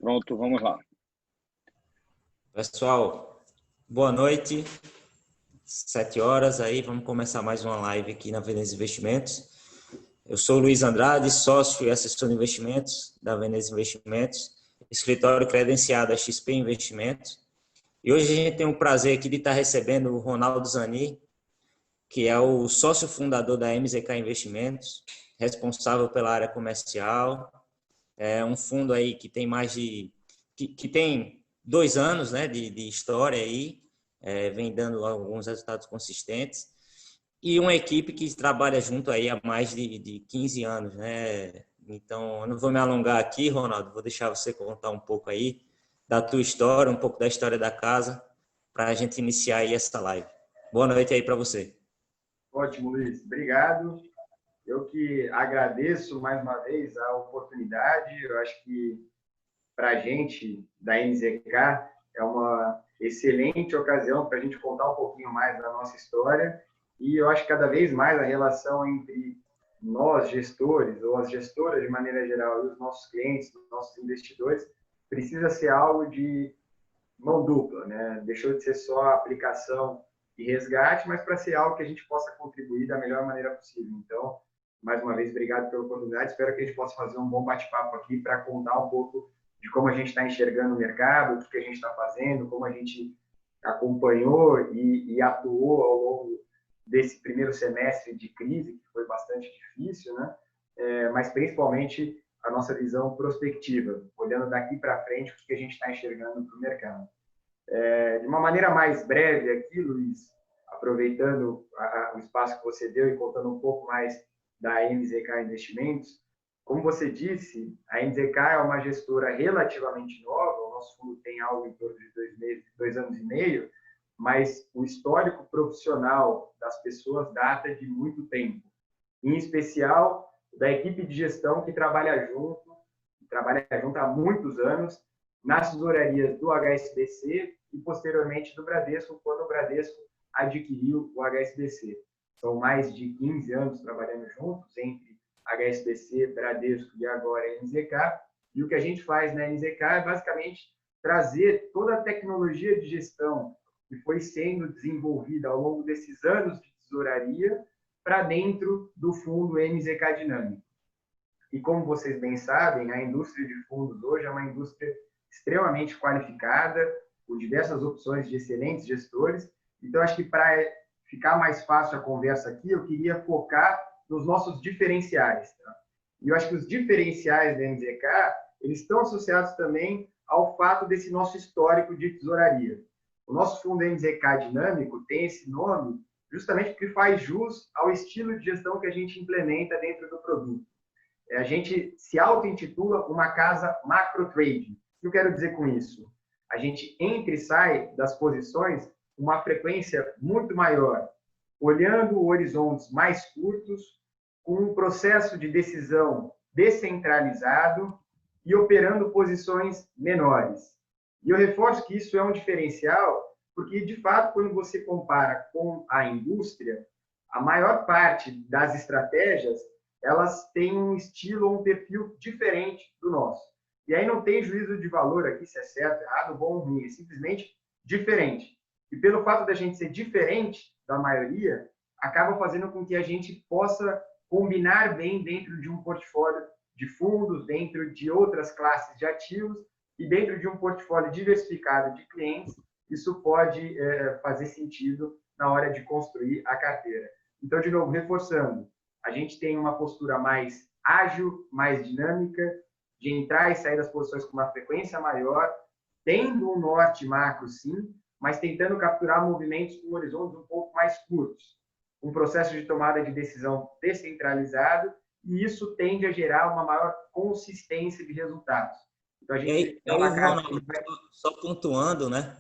Pronto, vamos lá. Pessoal, boa noite. 7 horas aí, vamos começar mais uma live aqui na Veneza Investimentos. Eu sou o Luiz Andrade, sócio e assessor de investimentos da Veneza Investimentos, escritório credenciado a XP Investimentos. E hoje a gente tem o prazer aqui de estar recebendo o Ronaldo Zani, que é o sócio fundador da MZK Investimentos, responsável pela área comercial. É um fundo aí que tem que tem 2 anos, né, de história aí, vem dando alguns resultados consistentes. E uma equipe que trabalha junto aí há mais de 15 anos, né? Então, eu não vou me alongar aqui, Ronaldo, vou deixar você contar um pouco aí da tua história, um pouco da história da casa, para a gente iniciar aí essa live. Boa noite aí para você. Ótimo, Luiz. Obrigado. Eu que agradeço mais uma vez a oportunidade. Eu acho que para a gente da MZK é uma excelente ocasião para a gente contar um pouquinho mais da nossa história. E eu acho que cada vez mais a relação entre nós, gestores, ou as gestoras de maneira geral, e os nossos clientes, os nossos investidores, precisa ser algo de mão dupla, né? Deixou de ser só a aplicação e resgate, mas para ser algo que a gente possa contribuir da melhor maneira possível. Então, mais uma vez, obrigado pela oportunidade. Espero que a gente possa fazer um bom bate-papo aqui para contar um pouco de como a gente está enxergando o mercado, o que a gente está fazendo, como a gente acompanhou e atuou ao longo desse primeiro semestre de crise, que foi bastante difícil, né? Mas principalmente a nossa visão prospectiva, olhando daqui para frente o que a gente está enxergando para o mercado. De uma maneira mais breve aqui, Luiz, aproveitando o espaço que você deu e contando um pouco mais da MZK Investimentos, como você disse, a MZK é uma gestora relativamente nova, o nosso fundo tem algo em torno de 2 anos e meio, mas o histórico profissional das pessoas data de muito tempo, em especial da equipe de gestão que trabalha junto há muitos anos, nas tesourarias do HSBC e, posteriormente, do Bradesco, quando o Bradesco adquiriu o HSBC. São mais de 15 anos trabalhando juntos, entre HSBC, Bradesco e agora a MZK. E o que a gente faz na MZK é, basicamente, trazer toda a tecnologia de gestão que foi sendo desenvolvida ao longo desses anos de tesouraria para dentro do fundo MZK Dinâmico. E como vocês bem sabem, a indústria de fundos hoje é uma indústria extremamente qualificada, com diversas opções de excelentes gestores. Então, acho que para ficar mais fácil a conversa aqui, eu queria focar nos nossos diferenciais. Tá? E eu acho que os diferenciais da MZK, eles estão associados também ao fato desse nosso histórico de tesouraria. O nosso fundo MZK Dinâmico tem esse nome justamente porque faz jus ao estilo de gestão que a gente implementa dentro do produto. A gente se auto-intitula uma casa macro-trading. O que eu quero dizer com isso? A gente entra e sai das posições com uma frequência muito maior, olhando horizontes mais curtos, com um processo de decisão descentralizado e operando posições menores. E eu reforço que isso é um diferencial, porque, de fato, quando você compara com a indústria, a maior parte das estratégias, elas têm um estilo ou um perfil diferente do nosso. E aí não tem juízo de valor aqui, se é certo, errado, bom ou ruim, é simplesmente diferente. E pelo fato da gente ser diferente da maioria, acaba fazendo com que a gente possa combinar bem dentro de um portfólio de fundos, dentro de outras classes de ativos e dentro de um portfólio diversificado de clientes. Isso pode fazer sentido na hora de construir a carteira. Então, de novo, reforçando, a gente tem uma postura mais ágil, mais dinâmica, de entrar e sair das posições com uma frequência maior, tendo um norte macro, sim, mas tentando capturar movimentos com horizontes um pouco mais curtos. Um processo de tomada de decisão descentralizado, e isso tende a gerar uma maior consistência de resultados. Então, a gente é uma casa que vai... Só pontuando, né?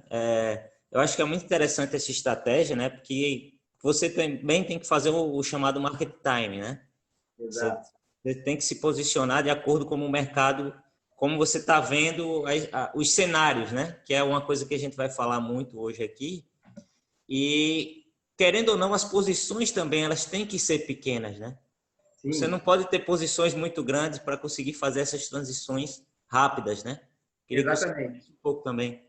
Eu acho que é muito interessante essa estratégia, né? Porque você também tem que fazer o chamado market time, né? Exato. Você tem que se posicionar de acordo com o mercado, como você está vendo os cenários, né? Que é uma coisa que a gente vai falar muito hoje aqui. E, querendo ou não, as posições também, elas têm que ser pequenas, né? Sim. Você não pode ter posições muito grandes para conseguir fazer essas transições rápidas, né? Queria que você Exatamente. falasse um pouco também.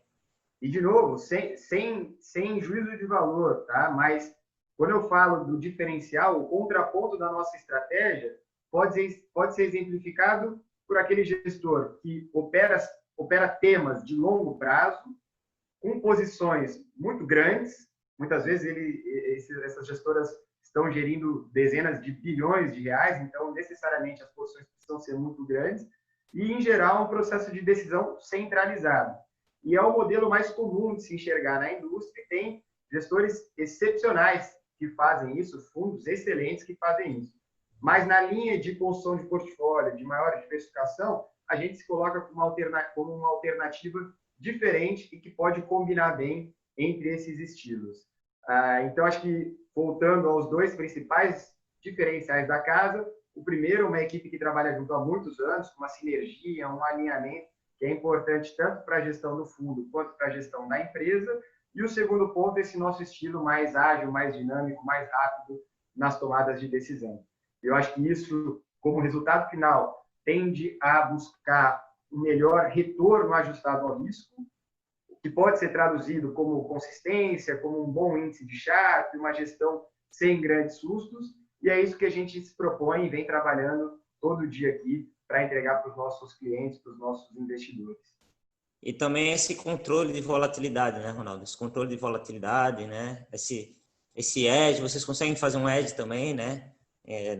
E, de novo, sem juízo de valor, tá? Mas quando eu falo do diferencial, o contraponto da nossa estratégia pode ser exemplificado por aquele gestor que opera temas de longo prazo, com posições muito grandes. Muitas vezes essas gestoras estão gerindo dezenas de bilhões de reais, então necessariamente as posições precisam ser muito grandes e, em geral, um processo de decisão centralizado. E é o modelo mais comum de se enxergar na indústria, e tem gestores excepcionais que fazem isso, fundos excelentes que fazem isso. Mas na linha de construção de portfólio, de maior diversificação, a gente se coloca como uma alternativa diferente e que pode combinar bem entre esses estilos. Então, acho que, voltando aos dois principais diferenciais da casa, o primeiro, uma equipe que trabalha junto há muitos anos, com uma sinergia, um alinhamento, que é importante tanto para a gestão do fundo quanto para a gestão da empresa. E o segundo ponto, esse nosso estilo mais ágil, mais dinâmico, mais rápido nas tomadas de decisão. Eu acho que isso, como resultado final, tende a buscar um melhor retorno ajustado ao risco, que pode ser traduzido como consistência, como um bom índice de Sharpe, uma gestão sem grandes sustos, e é isso que a gente se propõe e vem trabalhando todo dia aqui para entregar para os nossos clientes, para os nossos investidores. E também esse controle de volatilidade, né, Ronaldo? Esse controle de volatilidade, né? Esse hedge, vocês conseguem fazer um hedge também, né?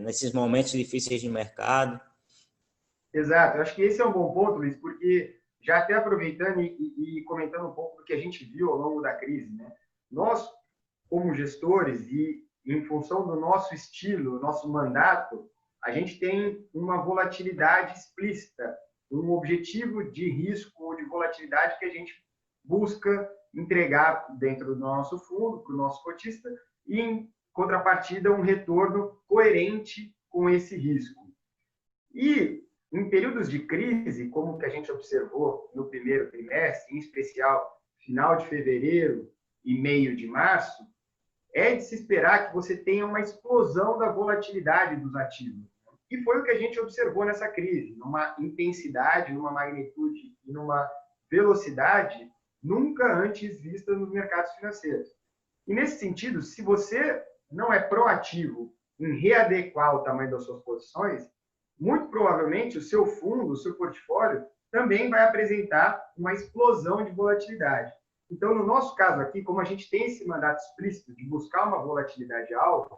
Nesses momentos difíceis de mercado. Exato. Eu acho que esse é um bom ponto, Luiz, porque já até aproveitando e comentando um pouco do que a gente viu ao longo da crise, né? Nós, como gestores e em função do nosso estilo, nosso mandato, a gente tem uma volatilidade explícita, um objetivo de risco ou de volatilidade que a gente busca entregar dentro do nosso fundo, para o nosso cotista, e, em contrapartida, um retorno coerente com esse risco. E, em períodos de crise, como que a gente observou no primeiro trimestre, em especial final de fevereiro e meio de março, é de se esperar que você tenha uma explosão da volatilidade dos ativos. E foi o que a gente observou nessa crise, numa intensidade, numa magnitude e numa velocidade nunca antes vista nos mercados financeiros. E, nesse sentido, se você não é proativo em readequar o tamanho das suas posições, muito provavelmente o seu fundo, o seu portfólio, também vai apresentar uma explosão de volatilidade. Então, no nosso caso aqui, como a gente tem esse mandato explícito de buscar uma volatilidade alta,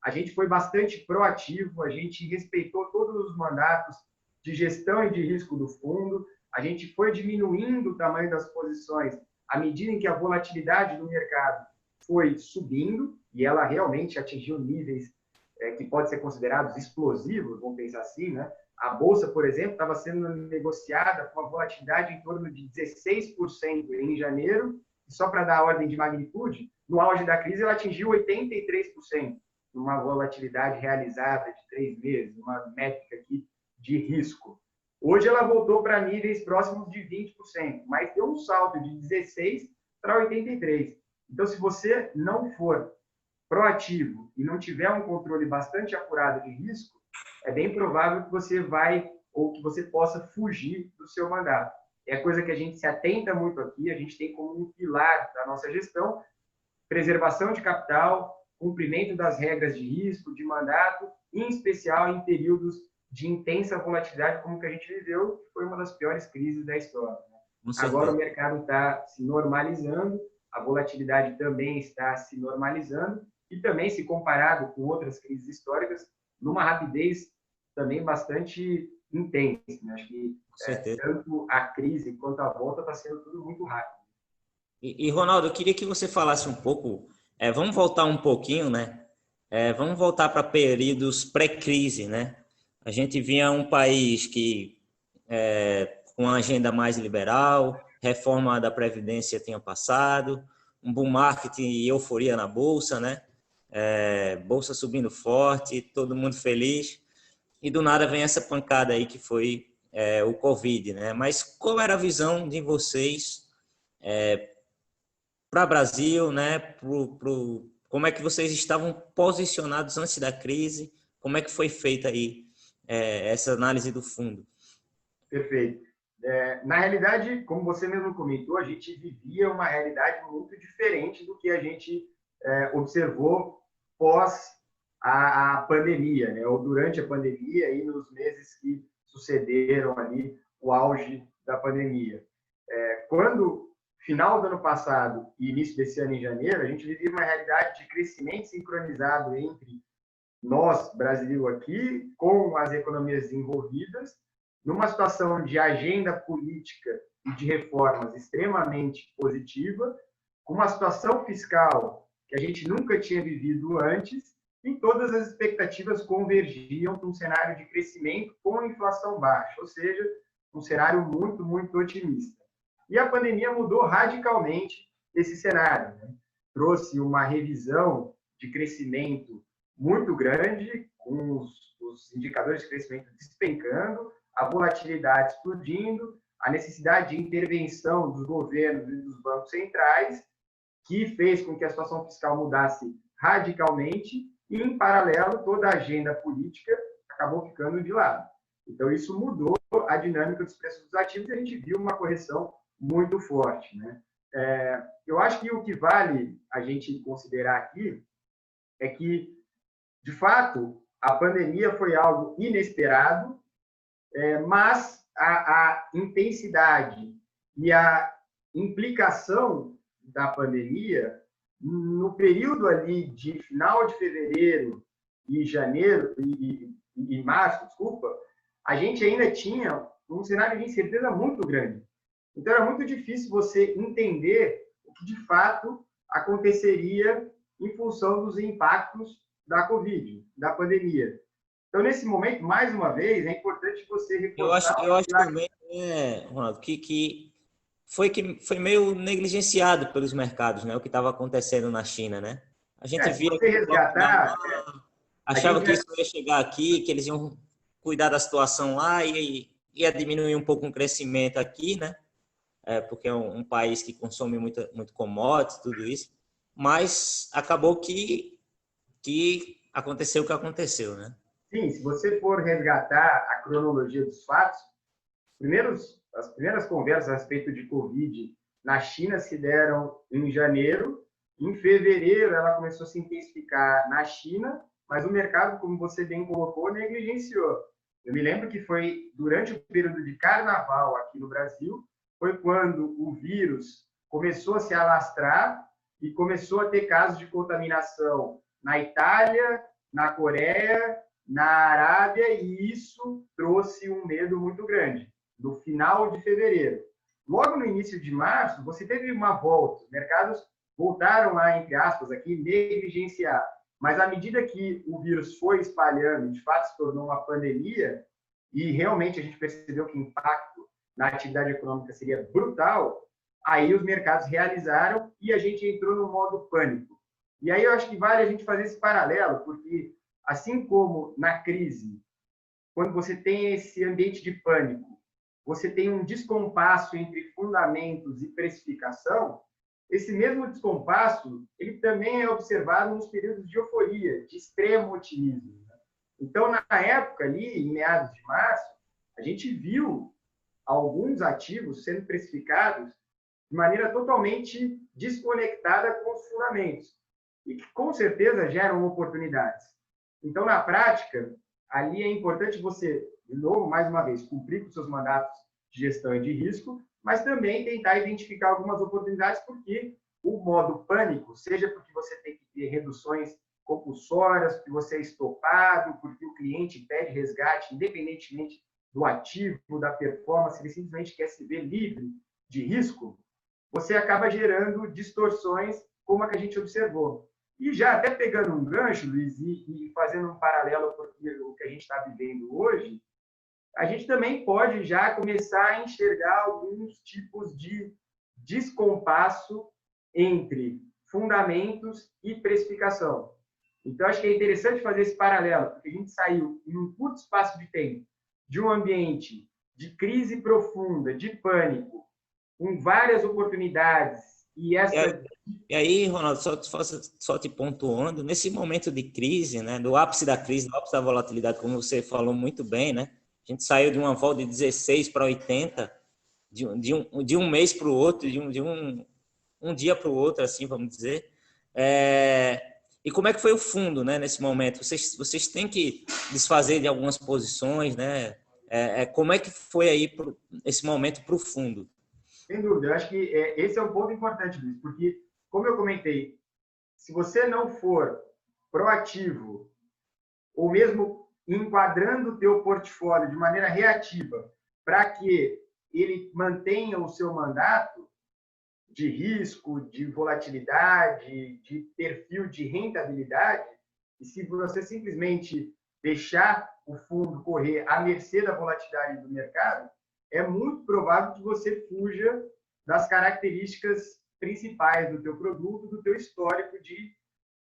a gente foi bastante proativo, a gente respeitou todos os mandatos de gestão e de risco do fundo, a gente foi diminuindo o tamanho das posições à medida em que a volatilidade do mercado foi subindo, e ela realmente atingiu níveis que podem ser considerados explosivos, vamos pensar assim, né? A Bolsa, por exemplo, estava sendo negociada com uma volatilidade em torno de 16% em janeiro, e só para dar a ordem de magnitude, no auge da crise ela atingiu 83%, numa volatilidade realizada de 3 meses, uma métrica aqui de risco. Hoje ela voltou para níveis próximos de 20%, mas deu um salto de 16% para 83%. Então, se você não for proativo e não tiver um controle bastante apurado de risco, é bem provável que você vai ou que você possa fugir do seu mandato. É coisa que a gente se atenta muito aqui, a gente tem como um pilar da nossa gestão preservação de capital, cumprimento das regras de risco, de mandato, em especial em períodos de intensa volatilidade como que a gente viveu, que foi uma das piores crises da história. Agora o mercado está se normalizando, a volatilidade também está se normalizando e também, se comparado com outras crises históricas, numa rapidez também bastante intensa. Né? Acho que tanto a crise quanto a volta está sendo tudo muito rápido. E Ronaldo, eu queria que você falasse um pouco, vamos voltar um pouquinho, né? Vamos voltar para períodos pré-crise, né? A gente vinha um país que com uma agenda mais liberal, reforma da Previdência tinha passado, um bull market e euforia na Bolsa, né? Bolsa subindo forte, todo mundo feliz, e do nada vem essa pancada aí que foi o Covid, né? Mas qual era a visão de vocês para o Brasil, né? Como é que vocês estavam posicionados antes da crise? Como é que foi feita aí essa análise do fundo? Perfeito. Na realidade, como você mesmo comentou, a gente vivia uma realidade muito diferente do que a gente observou pós a pandemia, né? Ou durante a pandemia e nos meses que sucederam ali o auge da pandemia. Quando, final do ano passado e início desse ano, em janeiro, a gente vivia uma realidade de crescimento sincronizado entre nós, Brasil, aqui, com as economias desenvolvidas, numa situação de agenda política e de reformas extremamente positiva, com uma situação fiscal que a gente nunca tinha vivido antes, e todas as expectativas convergiam para um cenário de crescimento com inflação baixa, ou seja, um cenário muito, muito otimista. E a pandemia mudou radicalmente esse cenário, né? Trouxe uma revisão de crescimento muito grande, com os indicadores de crescimento despencando, a volatilidade explodindo, a necessidade de intervenção dos governos e dos bancos centrais, que fez com que a situação fiscal mudasse radicalmente, e, em paralelo, toda a agenda política acabou ficando de lado. Então, isso mudou a dinâmica dos preços dos ativos e a gente viu uma correção muito forte, né? Eu acho que o que vale a gente considerar aqui é que, de fato, a pandemia foi algo inesperado, mas a intensidade e a implicação da pandemia, no período ali de final de fevereiro e janeiro e março, desculpa, a gente ainda tinha um cenário de incerteza muito grande. Então, era muito difícil você entender o que, de fato, aconteceria em função dos impactos da Covid, da pandemia. Então, nesse momento, mais uma vez, é importante você reforçar... Eu acho também, Ronaldo, que foi meio negligenciado pelos mercados, né? O que estava acontecendo na China, né? A gente via se você resgatar... achava que isso ia chegar aqui, que eles iam cuidar da situação lá e ia diminuir um pouco o crescimento aqui, né? Porque é um país que consome muito commodities, tudo isso. Mas acabou que aconteceu o que aconteceu, né? Sim, se você for resgatar a cronologia dos fatos, as primeiras conversas a respeito de Covid na China se deram em janeiro. Em fevereiro, ela começou a se intensificar na China, mas o mercado, como você bem colocou, negligenciou. Eu me lembro que foi durante o período de carnaval aqui no Brasil, foi quando o vírus começou a se alastrar e começou a ter casos de contaminação na Itália, na Coreia, na Arábia, e isso trouxe um medo muito grande. No final de fevereiro. Logo no início de março, você teve uma volta. Os mercados voltaram a, entre aspas, aqui, negligenciar. Mas à medida que o vírus foi espalhando, de fato se tornou uma pandemia, e realmente a gente percebeu que o impacto na atividade econômica seria brutal, aí os mercados realizaram e a gente entrou no modo pânico. E aí eu acho que vale a gente fazer esse paralelo, porque assim como na crise, quando você tem esse ambiente de pânico, você tem um descompasso entre fundamentos e precificação, esse mesmo descompasso ele também é observado nos períodos de euforia, de extremo otimismo. Então, na época, ali, em meados de março, a gente viu alguns ativos sendo precificados de maneira totalmente desconectada com os fundamentos e que, com certeza, geram oportunidades. Então, na prática, ali é importante você, de novo, mais uma vez, cumprir com seus mandatos de gestão e de risco, mas também tentar identificar algumas oportunidades, porque o modo pânico, seja porque você tem que ter reduções compulsórias, porque você é estopado, porque o cliente pede resgate, independentemente do ativo, da performance, ele simplesmente quer se ver livre de risco, você acaba gerando distorções como a que a gente observou. E já até pegando um gancho, Luiz, e fazendo um paralelo com o que a gente está vivendo hoje, a gente também pode já começar a enxergar alguns tipos de descompasso entre fundamentos e precificação. Então, acho que é interessante fazer esse paralelo, porque a gente saiu, em um curto espaço de tempo, de um ambiente de crise profunda, de pânico, com várias oportunidades. E aí, Ronaldo, só te pontuando, nesse momento de crise, né, do ápice da crise, do ápice da volatilidade, como você falou muito bem, né, a gente saiu de uma volta de 16 para 80, de um mês para o outro, um dia para o outro, assim, vamos dizer. E como é que foi o fundo, né, nesse momento? Vocês têm que desfazer de algumas posições, né? Como é que foi aí esse momento para o fundo? Sem dúvida, eu acho que esse é um ponto importante, Luiz, porque, como eu comentei, se você não for proativo, ou mesmo enquadrando o teu portfólio de maneira reativa, para que ele mantenha o seu mandato de risco, de volatilidade, de perfil de rentabilidade, e se você simplesmente deixar o fundo correr à mercê da volatilidade do mercado, é muito provável que você fuja das características principais do teu produto, do teu histórico de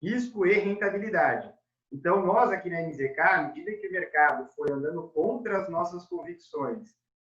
risco e rentabilidade. Então, nós aqui na NZK, à medida que o mercado foi andando contra as nossas convicções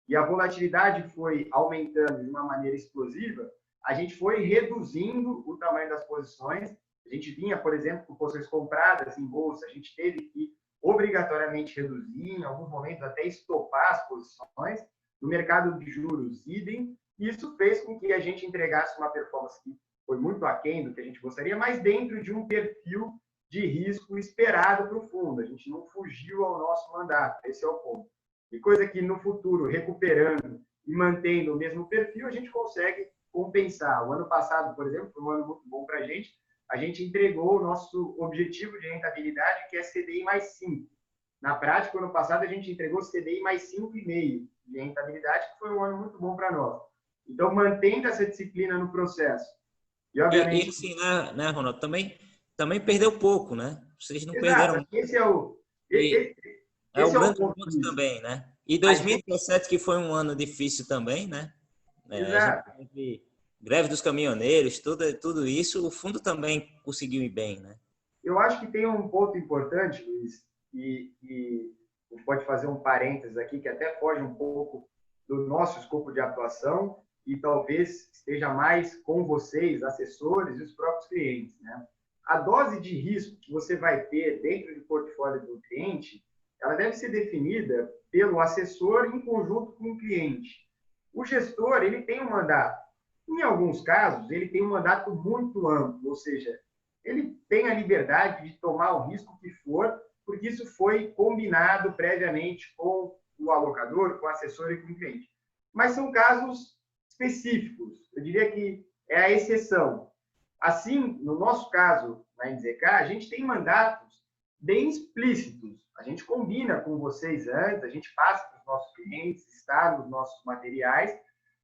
e a volatilidade foi aumentando de uma maneira explosiva, a gente foi reduzindo o tamanho das posições. A gente vinha, por exemplo, com posições compradas em bolsa, a gente teve que obrigatoriamente reduzir, em alguns momentos até estopar as posições. No mercado de juros, idem. E isso fez com que a gente entregasse uma performance que foi muito aquém do que a gente gostaria, mas dentro de um perfil de risco esperado para o fundo. A gente não fugiu ao nosso mandato, esse é o ponto. E coisa que no futuro, recuperando e mantendo o mesmo perfil, a gente consegue compensar. O ano passado, por exemplo, foi um ano muito bom para a gente entregou o nosso objetivo de rentabilidade, que é CDI mais 5. Na prática, o ano passado, a gente entregou CDI mais 5,5 de rentabilidade, que foi um ano muito bom para nós. Então, mantendo essa disciplina no processo. E obviamente... assim, né, Ronaldo? Também perdeu pouco, né? Vocês não perderam. Esse é o... É o grande ponto também, né? E 2017, que foi um ano difícil também, né? Exato. A gente teve greve dos caminhoneiros, tudo isso, o fundo também conseguiu ir bem, né? Eu acho que tem um ponto importante, Luiz, e a gente pode fazer um parênteses aqui, que até foge um pouco do nosso escopo de atuação e talvez esteja mais com vocês, assessores e os próprios clientes, né? A dose de risco que você vai ter dentro do portfólio do cliente, ela deve ser definida pelo assessor em conjunto com o cliente. O gestor, ele tem um mandato. Em alguns casos, ele tem um mandato muito amplo, ou seja, ele tem a liberdade de tomar o risco que for, porque isso foi combinado previamente com o alocador, com o assessor e com o cliente. Mas são casos específicos. Eu diria que é a exceção. Assim, no nosso caso, na NZK, a gente tem mandatos bem explícitos. A gente combina com vocês antes, a gente passa para os nossos clientes, está nos nossos materiais,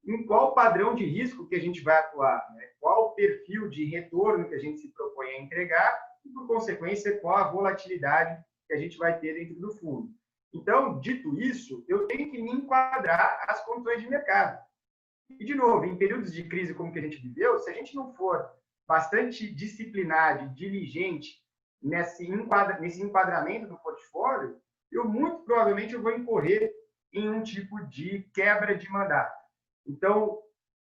em qual padrão de risco que a gente vai atuar, né? Qual o perfil de retorno que a gente se propõe a entregar e, por consequência, qual a volatilidade que a gente vai ter dentro do fundo. Então, dito isso, eu tenho que me enquadrar às condições de mercado. E, de novo, em períodos de crise como que a gente viveu, se a gente não for bastante disciplinado e diligente nesse enquadramento do portfólio, muito provavelmente eu vou incorrer em um tipo de quebra de mandato. Então,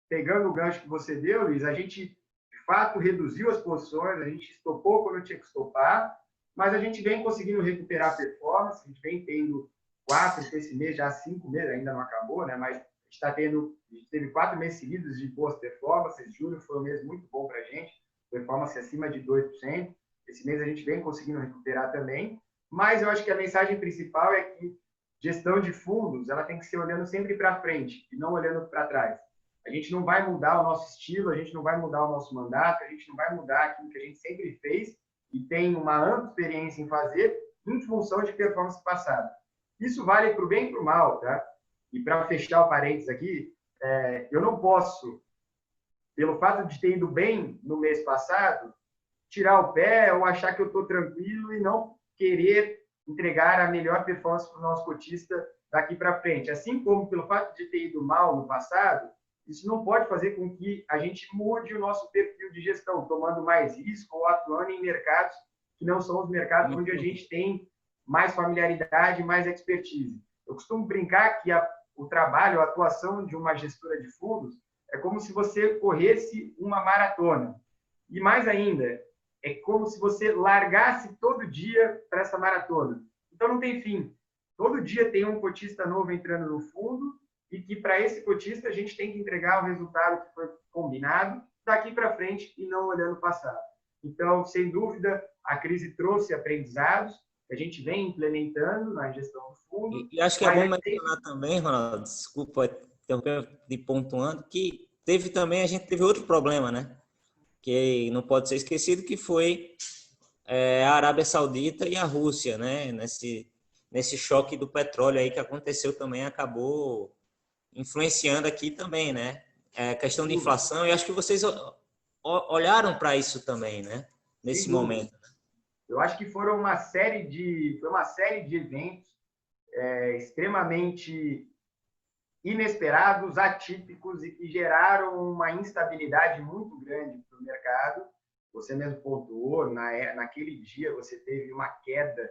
pegando o gancho que você deu, Luiz, a gente, de fato, reduziu as posições, a gente estopou quando tinha que estopar, mas a gente vem conseguindo recuperar a performance, a gente vem tendo 4, esse mês já 5 meses, ainda não acabou, né? Mas a gente teve 4 meses seguidos de boas performances, julho foi um mês muito bom para a gente, performance acima de 2%, esse mês a gente vem conseguindo recuperar também, mas eu acho que a mensagem principal é que gestão de fundos, ela tem que ser olhando sempre para frente e não olhando para trás. A gente não vai mudar o nosso estilo, a gente não vai mudar o nosso mandato, a gente não vai mudar aquilo que a gente sempre fez e tem uma ampla experiência em fazer em função de performance passada. Isso vale para o bem e para o mal, tá? E para fechar o parênteses aqui, eu não posso, pelo fato de ter ido bem no mês passado, tirar o pé ou achar que eu estou tranquilo e não querer entregar a melhor performance para o nosso cotista daqui para frente. Assim como pelo fato de ter ido mal no passado, isso não pode fazer com que a gente mude o nosso perfil de gestão, tomando mais risco ou atuando em mercados que não são os mercados onde a gente tem mais familiaridade, mais expertise. Eu costumo brincar que o trabalho, a atuação de uma gestora de fundos é como se você corresse uma maratona. E mais ainda, é como se você largasse todo dia para essa maratona. Então, não tem fim. Todo dia tem um cotista novo entrando no fundo e que para esse cotista, a gente tem que entregar o resultado que foi combinado daqui para frente e não olhando o passado. Então, sem dúvida, a crise trouxe aprendizados que a gente vem implementando na gestão do fundo. E acho que é bom mencionar também, Ronaldo, desculpa interromper de pontuando, que a gente teve outro problema, né? Que não pode ser esquecido, que foi a Arábia Saudita e a Rússia, né? Nesse choque do petróleo aí que aconteceu também, acabou influenciando aqui também, né? Questão de inflação, e acho que vocês olharam para isso também, né? Nesse momento. Eu acho que foi uma série de eventos extremamente inesperados, atípicos e que geraram uma instabilidade muito grande para o mercado. Você mesmo pontuou, naquele dia você teve uma queda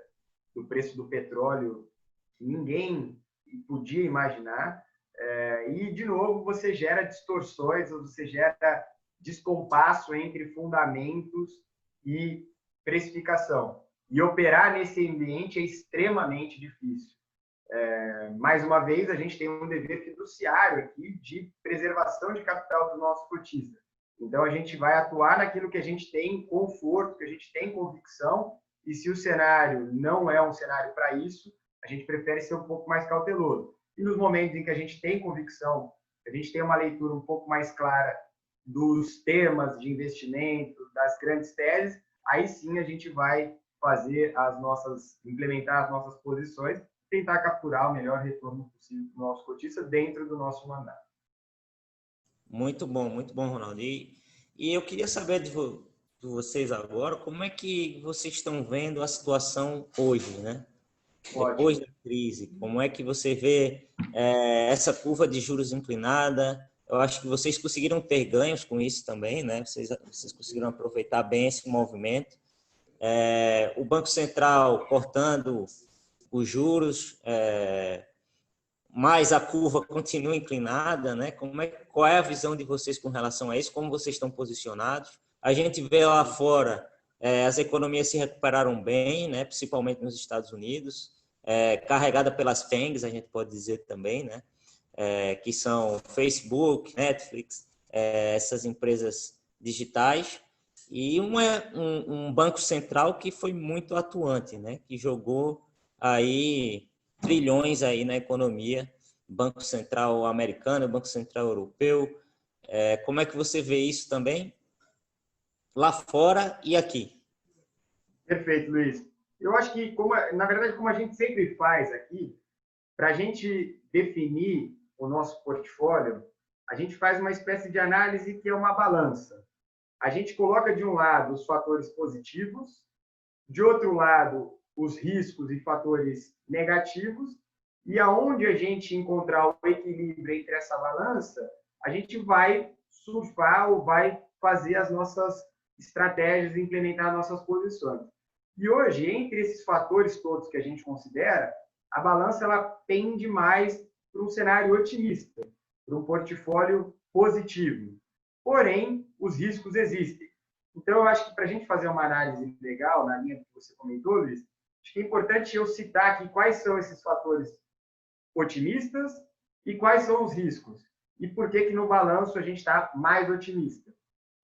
do preço do petróleo que ninguém podia imaginar. E, de novo, você gera distorções, você gera descompasso entre fundamentos e precificação. E operar nesse ambiente é extremamente difícil. Mais uma vez, a gente tem um dever fiduciário aqui de preservação de capital do nosso cotista. Então, a gente vai atuar naquilo que a gente tem conforto, que a gente tem convicção, e se o cenário não é um cenário para isso, a gente prefere ser um pouco mais cauteloso. E nos momentos em que a gente tem convicção, a gente tem uma leitura um pouco mais clara dos temas de investimento, das grandes teses, aí sim a gente vai implementar as nossas posições, tentar capturar o melhor retorno possível para o nosso cotista dentro do nosso mandato. Muito bom, Ronaldo. E eu queria saber de vocês agora, como é que vocês estão vendo a situação hoje, né? Depois da crise, como é que você vê essa curva de juros inclinada? Eu acho que vocês conseguiram ter ganhos com isso também, né? Vocês conseguiram aproveitar bem esse movimento. O Banco Central cortando os juros, mas a curva continua inclinada, né? Qual é a visão de vocês com relação a isso? Como vocês estão posicionados? A gente vê lá fora, as economias se recuperaram bem, né? Principalmente nos Estados Unidos, carregada pelas FANGs, a gente pode dizer também, né? Que são Facebook, Netflix, essas empresas digitais, e um banco central que foi muito atuante, né? Que jogou aí trilhões aí na economia, Banco Central americano, Banco Central europeu. Como é que você vê isso também lá fora e aqui? Perfeito, Luiz. Eu acho que, na verdade, como a gente sempre faz aqui, para a gente definir o nosso portfólio, a gente faz uma espécie de análise que é uma balança. A gente coloca de um lado os fatores positivos, de outro lado os riscos e fatores negativos, e aonde a gente encontrar o equilíbrio entre essa balança, a gente vai surfar ou vai fazer as nossas estratégias, implementar nossas posições. E hoje, entre esses fatores todos que a gente considera, a balança ela pende mais para um cenário otimista, para um portfólio positivo. Porém, os riscos existem. Então, eu acho que para a gente fazer uma análise legal, na linha que você comentou, Luiz, acho que é importante eu citar aqui quais são esses fatores otimistas e quais são os riscos. E por que no balanço a gente está mais otimista.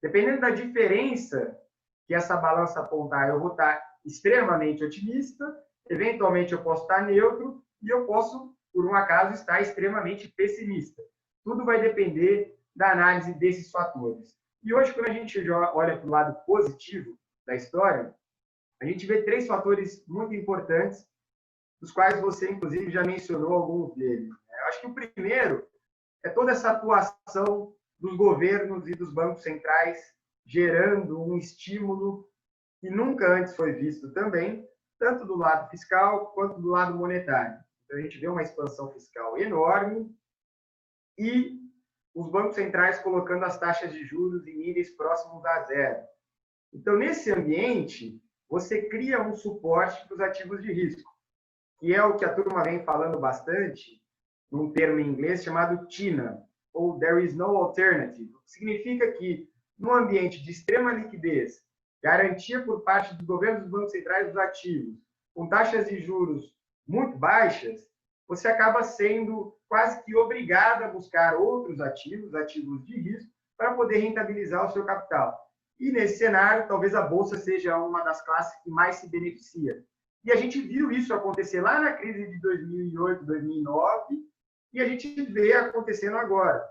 Dependendo da diferença que essa balança apontar, eu vou estar extremamente otimista, eventualmente eu posso estar neutro e eu posso, por um acaso, estar extremamente pessimista. Tudo vai depender da análise desses fatores. E hoje, quando a gente olha para o lado positivo da história, a gente vê 3 fatores muito importantes, dos quais você, inclusive, já mencionou alguns deles. Eu acho que o primeiro é toda essa atuação dos governos e dos bancos centrais gerando um estímulo que nunca antes foi visto também, tanto do lado fiscal quanto do lado monetário. Então, a gente vê uma expansão fiscal enorme e os bancos centrais colocando as taxas de juros em níveis próximos a zero. Então, nesse ambiente, você cria um suporte para os ativos de risco, que é o que a turma vem falando bastante, num termo em inglês chamado TINA, ou There is no alternative. Significa que, num ambiente de extrema liquidez, garantia por parte dos governos dos bancos centrais dos ativos, com taxas de juros muito baixas, você acaba sendo quase que obrigada a buscar outros ativos, ativos de risco, para poder rentabilizar o seu capital. E nesse cenário, talvez a Bolsa seja uma das classes que mais se beneficia. E a gente viu isso acontecer lá na crise de 2008, 2009, e a gente vê acontecendo agora.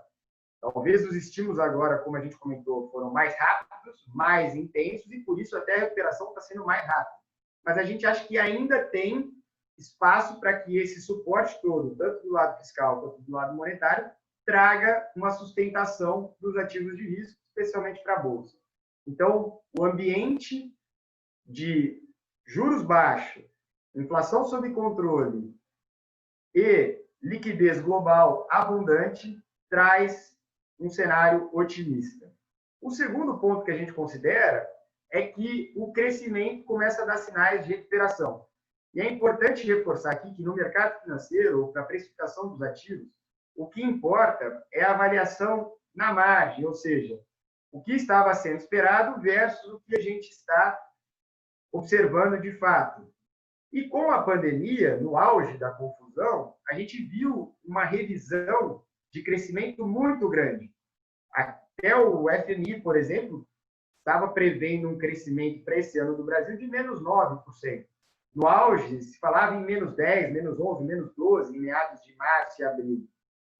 Talvez os estímulos agora, como a gente comentou, foram mais rápidos, mais intensos, e por isso até a recuperação está sendo mais rápida. Mas a gente acha que ainda tem espaço para que esse suporte todo, tanto do lado fiscal quanto do lado monetário, traga uma sustentação dos ativos de risco, especialmente para a Bolsa. Então, o ambiente de juros baixos, inflação sob controle e liquidez global abundante traz um cenário otimista. O segundo ponto que a gente considera é que o crescimento começa a dar sinais de recuperação. E é importante reforçar aqui que no mercado financeiro, ou para a precificação dos ativos, o que importa é a avaliação na margem, ou seja, o que estava sendo esperado versus o que a gente está observando de fato. E com a pandemia, no auge da confusão, a gente viu uma revisão de crescimento muito grande. Até o FMI, por exemplo, estava prevendo um crescimento para esse ano do Brasil de menos 9%. No auge, se falava em menos 10, menos 11, menos 12, em meados de março e abril.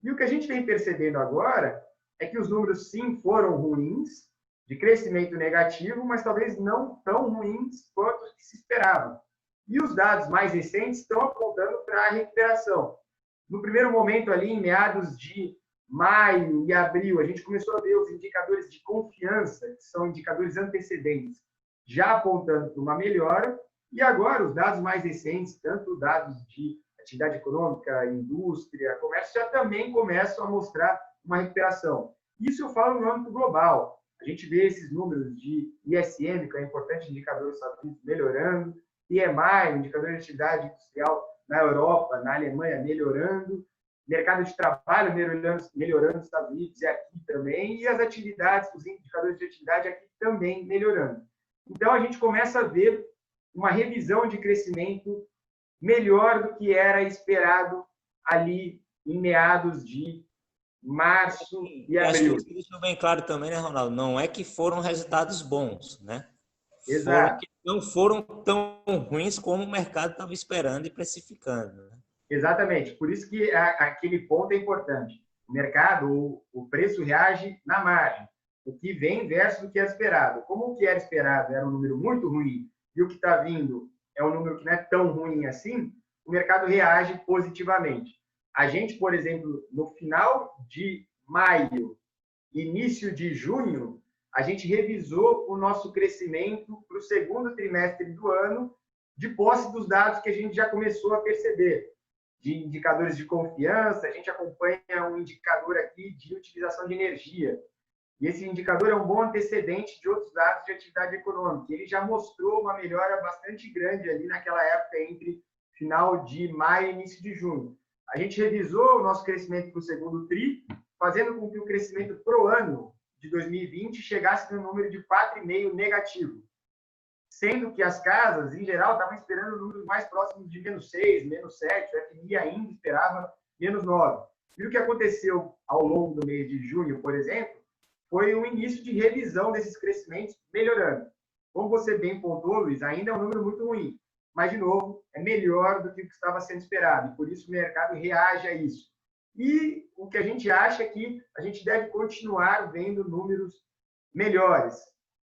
E o que a gente vem percebendo agora é que os números, sim, foram ruins, de crescimento negativo, mas talvez não tão ruins quanto os que se esperavam. E os dados mais recentes estão apontando para a recuperação. No primeiro momento, ali, em meados de maio e abril, a gente começou a ver os indicadores de confiança, que são indicadores antecedentes, já apontando para uma melhora. E agora, os dados mais recentes, tanto dados de atividade econômica, indústria, comércio, já também começam a mostrar uma recuperação. Isso eu falo no âmbito global. A gente vê esses números de ISM, que é um importante indicador dos Estados Unidos, melhorando, PMI, indicador de atividade industrial na Europa, na Alemanha, melhorando, mercado de trabalho melhorando nos Estados Unidos e aqui também, e as atividades, os indicadores de atividade aqui também melhorando. Então, a gente começa a ver uma revisão de crescimento melhor do que era esperado ali em meados de março e abril. Acho que isso deixou bem claro também, né, Ronaldo? Não é que foram resultados bons, né? Exato. Que não foram tão ruins como o mercado estava esperando e precificando, né? Exatamente. Por isso que aquele ponto é importante. O mercado, o preço reage na margem. O que vem versus o que é esperado. Como o que era esperado era um número muito ruim e o que está vindo é um número que não é tão ruim assim, o mercado reage positivamente. A gente, por exemplo, no final de maio, início de junho, a gente revisou o nosso crescimento para o segundo trimestre do ano, de posse dos dados que a gente já começou a perceber, de indicadores de confiança. A gente acompanha um indicador aqui de utilização de energia. E esse indicador é um bom antecedente de outros dados de atividade econômica. Ele já mostrou uma melhora bastante grande ali naquela época, entre final de maio e início de junho. A gente revisou o nosso crescimento para o segundo TRI, fazendo com que o crescimento pro ano de 2020 chegasse no número de 4,5 negativo. Sendo que as casas, em geral, estavam esperando números mais próximos de menos 6, menos 7, o FMI ainda esperava menos 9. E o que aconteceu ao longo do mês de junho, por exemplo, foi um início de revisão desses crescimentos melhorando. Como você bem pontuou, Luiz, ainda é um número muito ruim, mas, de novo, é melhor do que o que estava sendo esperado, e por isso o mercado reage a isso. E o que a gente acha é que a gente deve continuar vendo números melhores,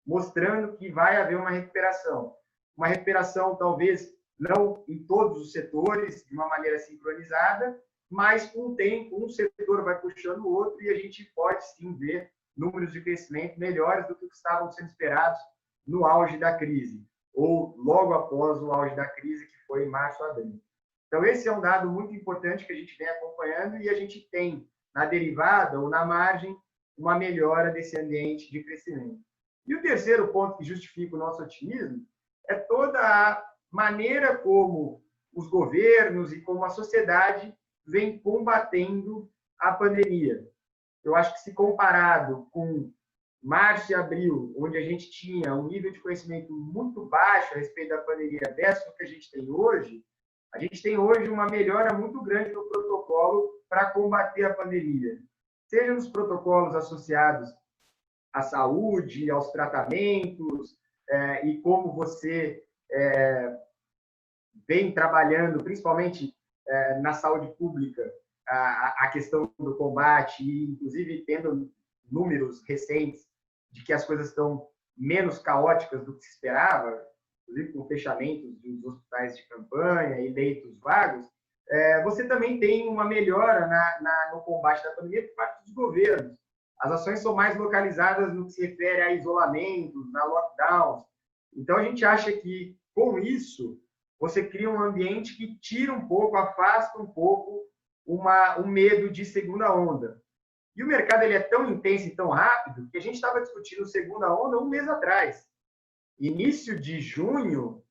mostrando que vai haver uma recuperação. Uma recuperação, talvez, não em todos os setores, de uma maneira sincronizada, mas com o tempo, um setor vai puxando o outro e a gente pode, sim, ver números de crescimento melhores do que estavam sendo esperados no auge da crise, ou logo após o auge da crise, que foi em março, abril. Então, esse é um dado muito importante que a gente vem acompanhando e a gente tem, na derivada ou na margem, uma melhora desse ambiente de crescimento. E o terceiro ponto que justifica o nosso otimismo é toda a maneira como os governos e como a sociedade vem combatendo a pandemia. Eu acho que, se comparado com março e abril, onde a gente tinha um nível de conhecimento muito baixo a respeito da pandemia versus o que a gente tem hoje, A gente tem hoje uma melhora muito grande no protocolo para combater a pandemia, seja nos protocolos associados à saúde, aos tratamentos, e como você vem trabalhando, principalmente na saúde pública, a questão do combate, e inclusive tendo números recentes de que as coisas estão menos caóticas do que se esperava, inclusive com fechamentos dos hospitais de campanha e leitos vagos, você também tem uma melhora no combate da pandemia por parte dos governos. As ações são mais localizadas no que se refere a isolamentos, na lockdowns. Então, a gente acha que, com isso, você cria um ambiente que tira um pouco, afasta um pouco um medo de segunda onda. E o mercado ele é tão intenso e tão rápido que a gente estava discutindo segunda onda um mês atrás. Início de julho,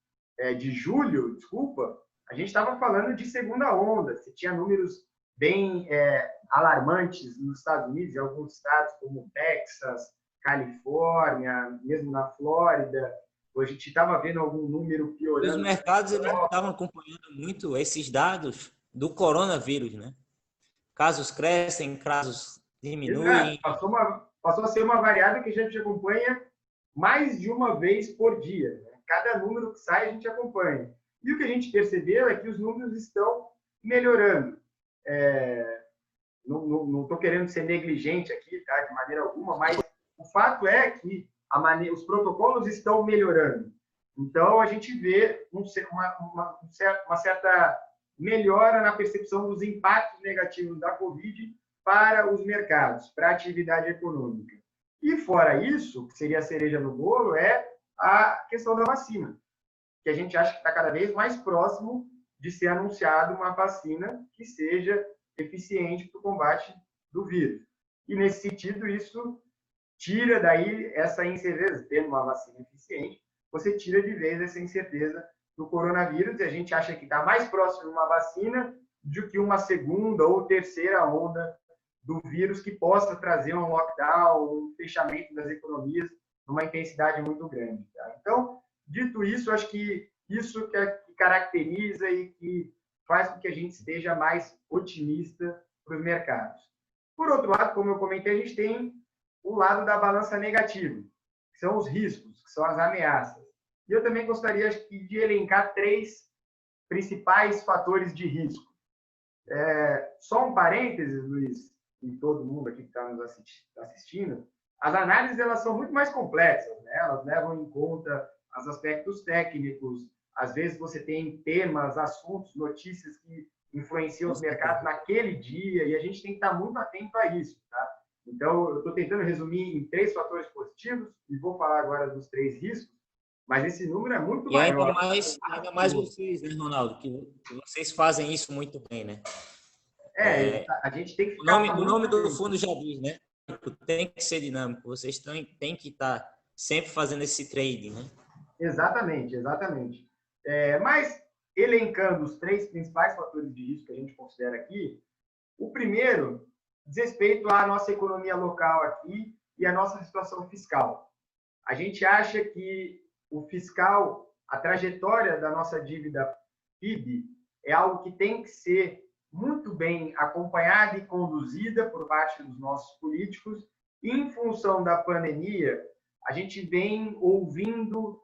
desculpa, a gente estava falando de segunda onda. Você tinha números bem alarmantes nos Estados Unidos, em alguns estados como Texas, Califórnia, mesmo na Flórida. A gente estava vendo algum número piorando. Os mercados eles estavam acompanhando muito esses dados do coronavírus, né? Casos crescem, casos diminuem. Exato. Passou a ser uma variável que a gente acompanha mais de uma vez por dia. Né? Cada número que sai, a gente acompanha. E o que a gente percebeu é que os números estão melhorando. Não estou querendo ser negligente aqui, tá? De maneira alguma, mas o fato é que os protocolos estão melhorando. Então, a gente vê uma certa melhora na percepção dos impactos negativos da Covid para os mercados, para a atividade econômica. E, fora isso, que seria a cereja no bolo, é a questão da vacina, que a gente acha que está cada vez mais próximo de ser anunciado uma vacina que seja eficiente para o combate do vírus. E, nesse sentido, isso tira daí essa incerteza, tendo uma vacina eficiente, você tira de vez essa incerteza do coronavírus, e a gente acha que está mais próximo de uma vacina do que uma segunda ou terceira onda do vírus que possa trazer um lockdown, um fechamento das economias numa intensidade muito grande. Tá? Então, dito isso, acho que isso que caracteriza e que faz com que a gente esteja mais otimista para os mercados. Por outro lado, como eu comentei, a gente tem o lado da balança negativa, que são os riscos, que são as ameaças. E eu também gostaria de elencar 3 principais fatores de risco. Só um parênteses, Luiz, e todo mundo aqui que está nos assistindo, as análises elas são muito mais complexas, né? Elas levam em conta os aspectos técnicos, às vezes você tem temas, assuntos, notícias que influenciam os mercados naquele dia, e a gente tem que estar muito atento a isso, tá? Então, eu estou tentando resumir em 3 fatores positivos, e vou falar agora dos 3 riscos, mas esse número é muito maior. Ainda mais vocês, né, Ronaldo? Que vocês fazem isso muito bem, né? A gente tem que ficar... O nome do fundo já diz, né? Tem que ser dinâmico. Vocês têm que estar sempre fazendo esse trading, né? Exatamente. Mas, elencando os 3 principais fatores de risco que a gente considera aqui, o primeiro diz respeito à nossa economia local aqui e à nossa situação fiscal. A gente acha que o fiscal, a trajetória da nossa dívida PIB é algo que tem que ser muito bem acompanhada e conduzida por parte dos nossos políticos. E, em função da pandemia, a gente vem ouvindo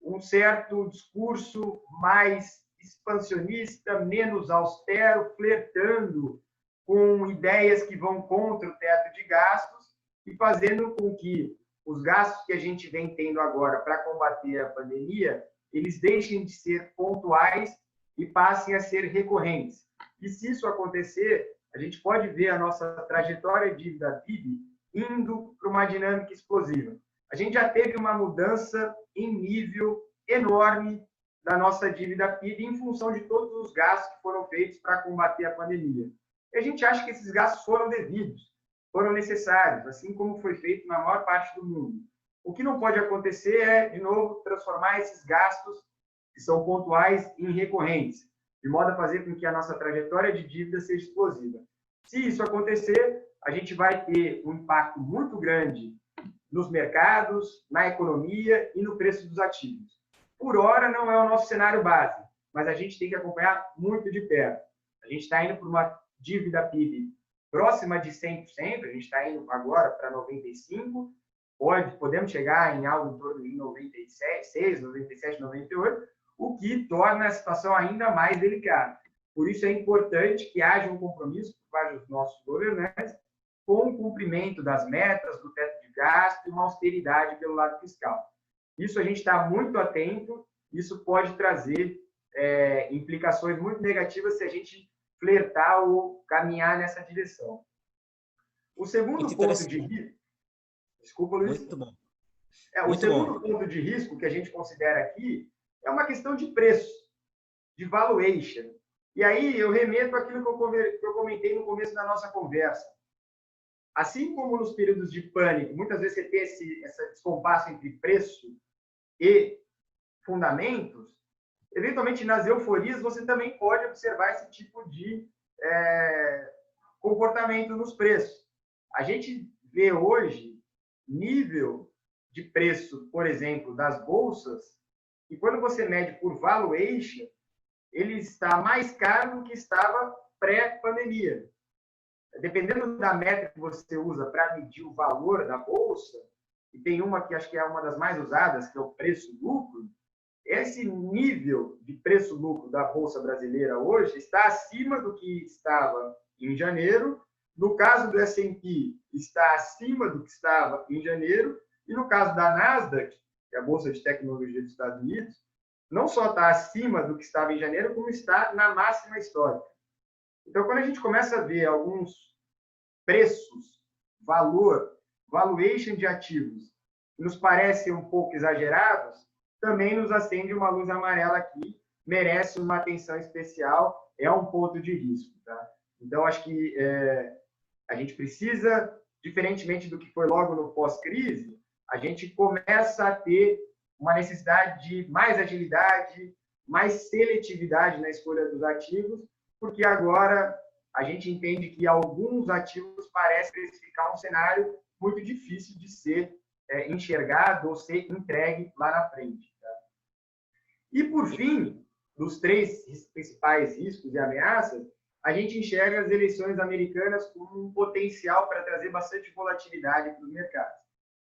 um certo discurso mais expansionista, menos austero, flertando com ideias que vão contra o teto de gastos e fazendo com que os gastos que a gente vem tendo agora para combater a pandemia, eles deixem de ser pontuais e passem a ser recorrentes. E se isso acontecer, a gente pode ver a nossa trajetória de dívida PIB indo para uma dinâmica explosiva. A gente já teve uma mudança em nível enorme da nossa dívida PIB em função de todos os gastos que foram feitos para combater a pandemia. E a gente acha que esses gastos foram devidos, foram necessários, assim como foi feito na maior parte do mundo. O que não pode acontecer é, de novo, transformar esses gastos, que são pontuais, em recorrentes, de modo a fazer com que a nossa trajetória de dívida seja explosiva. Se isso acontecer, a gente vai ter um impacto muito grande nos mercados, na economia e no preço dos ativos. Por hora, não é o nosso cenário base, mas a gente tem que acompanhar muito de perto. A gente está indo para uma dívida PIB próxima de 100%, a gente está indo agora para 95%, podemos chegar em algo em torno de 96, 97, 98%, o que torna a situação ainda mais delicada. Por isso é importante que haja um compromisso por parte dos nossos governantes com o cumprimento das metas, do teto de gasto e uma austeridade pelo lado fiscal. Isso a gente está muito atento, isso pode trazer implicações muito negativas se a gente flertar ou caminhar nessa direção. O segundo ponto de risco... Desculpa, Luiz. Muito bom. O segundo ponto de risco que a gente considera aqui é uma questão de preço, de valuation. E aí eu remeto àquilo que eu comentei no começo da nossa conversa. Assim como nos períodos de pânico, muitas vezes você tem esse descompasso entre preço e fundamentos, eventualmente nas euforias você também pode observar esse tipo de comportamento nos preços. A gente vê hoje nível de preço, por exemplo, das bolsas, e quando você mede por valuation, ele está mais caro do que estava pré-pandemia. Dependendo da métrica que você usa para medir o valor da bolsa, e tem uma que acho que é uma das mais usadas, que é o preço-lucro, esse nível de preço-lucro da Bolsa Brasileira hoje está acima do que estava em janeiro. No caso do S&P, está acima do que estava em janeiro. E no caso da Nasdaq, que é a Bolsa de Tecnologia dos Estados Unidos, não só está acima do que estava em janeiro, como está na máxima histórica. Então, quando a gente começa a ver alguns preços, valuation de ativos, que nos parecem um pouco exagerados, também nos acende uma luz amarela aqui, merece uma atenção especial, é um ponto de risco. Tá? Então, acho que a gente precisa, diferentemente do que foi logo no pós-crise, a gente começa a ter uma necessidade de mais agilidade, mais seletividade na escolha dos ativos, porque agora a gente entende que alguns ativos parecem precificar um cenário muito difícil de ser enxergado ou ser entregue lá na frente. Tá? E, por fim, dos três principais riscos e ameaças, a gente enxerga as eleições americanas como um potencial para trazer bastante volatilidade para os mercados.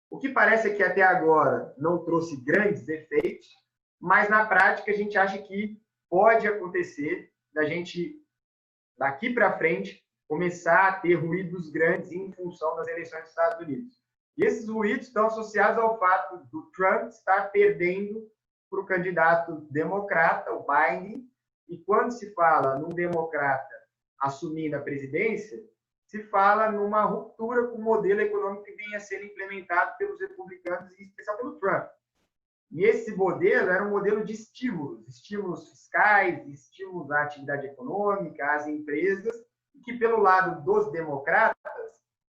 O que parece é que até agora não trouxe grandes efeitos, mas na prática a gente acha que pode acontecer da gente, daqui para frente, começar a ter ruídos grandes em função das eleições dos Estados Unidos. E esses ruídos estão associados ao fato do Trump estar perdendo para o candidato democrata, o Biden, e quando se fala num democrata assumindo a presidência, se fala numa ruptura com o modelo econômico que vinha sendo implementado pelos republicanos, e em especial pelo Trump. E esse modelo era um modelo de estímulos fiscais, estímulos à atividade econômica, às empresas, que pelo lado dos democratas,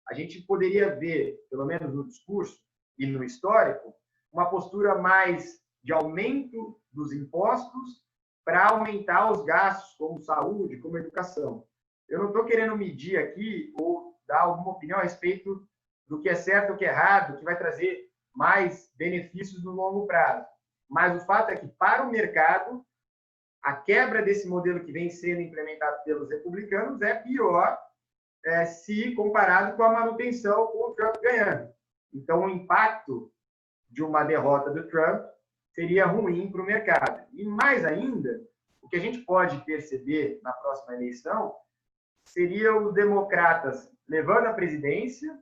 a gente poderia ver, pelo menos no discurso e no histórico, uma postura mais de aumento dos impostos para aumentar os gastos, como saúde, como educação. Eu não estou querendo medir aqui ou dar alguma opinião a respeito do que é certo ou que é errado, que vai trazer mais benefícios no longo prazo. Mas o fato é que, para o mercado, a quebra desse modelo que vem sendo implementado pelos republicanos é pior se comparado com a manutenção com o Trump ganhando. Então, o impacto de uma derrota do Trump seria ruim para o mercado. E mais ainda, o que a gente pode perceber na próxima eleição seria os democratas levando a presidência,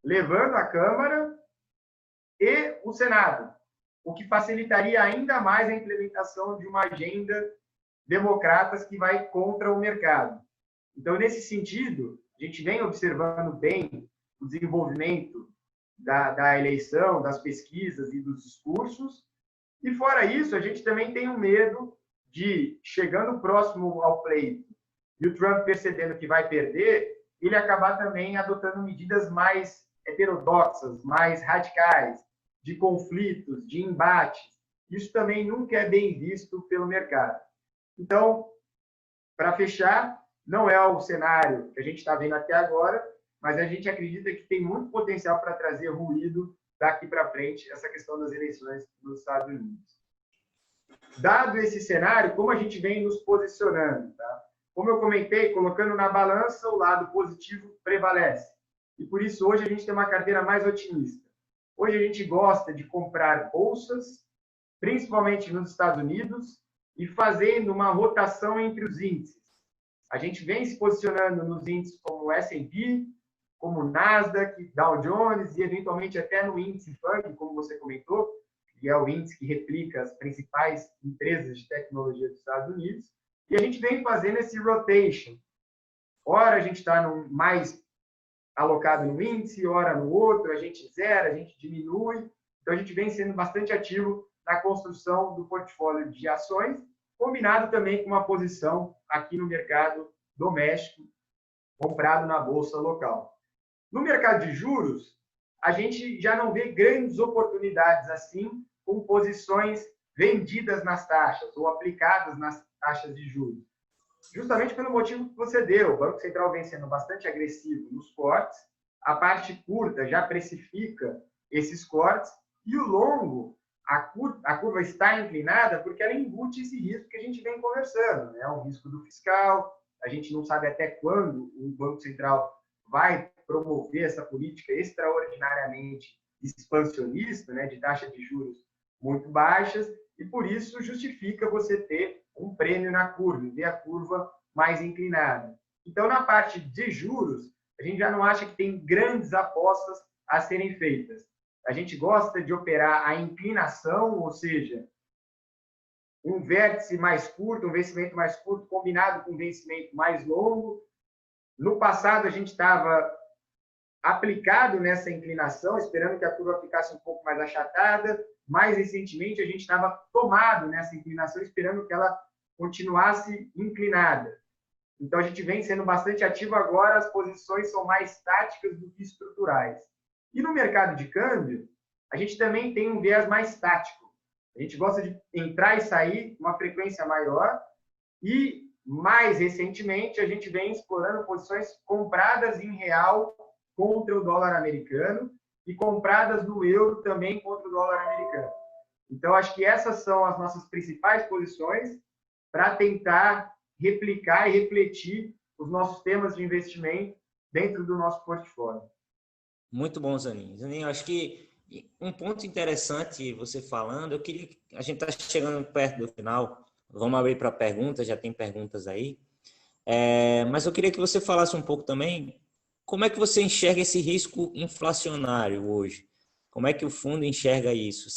levando a Câmara e o Senado, o que facilitaria ainda mais a implementação de uma agenda democratas que vai contra o mercado. Então, nesse sentido, a gente vem observando bem o desenvolvimento da eleição, das pesquisas e dos discursos, e fora isso, a gente também tem o medo de, chegando próximo ao pleito, e o Trump percebendo que vai perder, ele acabar também adotando medidas mais heterodoxas, mais radicais, de conflitos, de embates. Isso também nunca é bem visto pelo mercado. Então, para fechar, não é o cenário que a gente está vendo até agora, mas a gente acredita que tem muito potencial para trazer ruído daqui para frente, essa questão das eleições nos Estados Unidos. Dado esse cenário, como a gente vem nos posicionando? Tá? Como eu comentei, colocando na balança, o lado positivo prevalece. E por isso hoje a gente tem uma carteira mais otimista. Hoje a gente gosta de comprar bolsas, principalmente nos Estados Unidos, e fazendo uma rotação entre os índices. A gente vem se posicionando nos índices como o S&P, como o Nasdaq, Dow Jones e eventualmente até no índice FANG, como você comentou, que é o índice que replica as principais empresas de tecnologia dos Estados Unidos. E a gente vem fazendo esse rotation. Ora a gente está mais alocado no índice, ora no outro, a gente zera, a gente diminui. Então a gente vem sendo bastante ativo na construção do portfólio de ações, combinado também com uma posição aqui no mercado doméstico, comprado na bolsa local. No mercado de juros, a gente já não vê grandes oportunidades assim, com posições vendidas nas taxas ou aplicadas nas taxas de juros. Justamente pelo motivo que você deu, o Banco Central vem sendo bastante agressivo nos cortes, a parte curta já precifica esses cortes, e o longo, a curva está inclinada porque ela embute esse risco que a gente vem conversando, né? O risco do fiscal, a gente não sabe até quando o Banco Central vai promover essa política extraordinariamente expansionista, né, de taxa de juros muito baixas, e por isso justifica você ter um prêmio na curva, ver a curva mais inclinada. Então, na parte de juros, a gente já não acha que tem grandes apostas a serem feitas. A gente gosta de operar a inclinação, ou seja, um vértice mais curto, um vencimento mais curto, combinado com um vencimento mais longo. No passado, a gente estava aplicado nessa inclinação, esperando que a curva ficasse um pouco mais achatada. Mais recentemente, a gente estava tomado nessa inclinação, esperando que ela continuasse inclinada. Então, a gente vem sendo bastante ativo agora, as posições são mais táticas do que estruturais. E no mercado de câmbio, a gente também tem um viés mais tático. A gente gosta de entrar e sair com uma frequência maior e, mais recentemente, a gente vem explorando posições compradas em real contra o dólar americano e compradas no euro também contra o dólar americano. Então, acho que essas são as nossas principais posições para tentar replicar e refletir os nossos temas de investimento dentro do nosso portfólio. Muito bom, Zanin. Zanin, acho que um ponto interessante você falando, eu queria, a gente está chegando perto do final, vamos abrir para perguntas, já tem perguntas aí, mas eu queria que você falasse um pouco também como é que você enxerga esse risco inflacionário hoje? Como é que o fundo enxerga isso?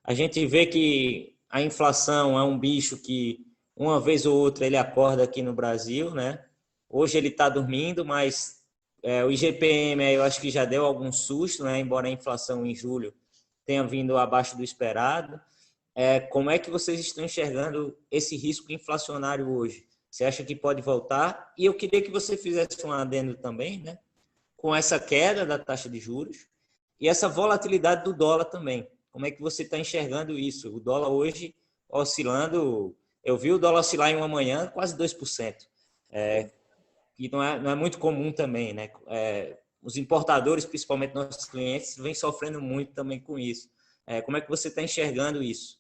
A gente vê que a inflação é um bicho que uma vez ou outra ele acorda aqui no Brasil, né? Hoje ele está dormindo, mas o IGPM eu acho que já deu algum susto, né? Embora a inflação em julho tenha vindo abaixo do esperado. Como é que vocês estão enxergando esse risco inflacionário hoje? Você acha que pode voltar? E eu queria que você fizesse um adendo também, né? Com essa queda da taxa de juros e essa volatilidade do dólar também. Como é que você está enxergando isso? O dólar hoje oscilando, eu vi o dólar oscilar em uma manhã quase 2%. E não é muito comum também, né? Os importadores, principalmente nossos clientes, vêm sofrendo muito também com isso. Como é que você está enxergando isso?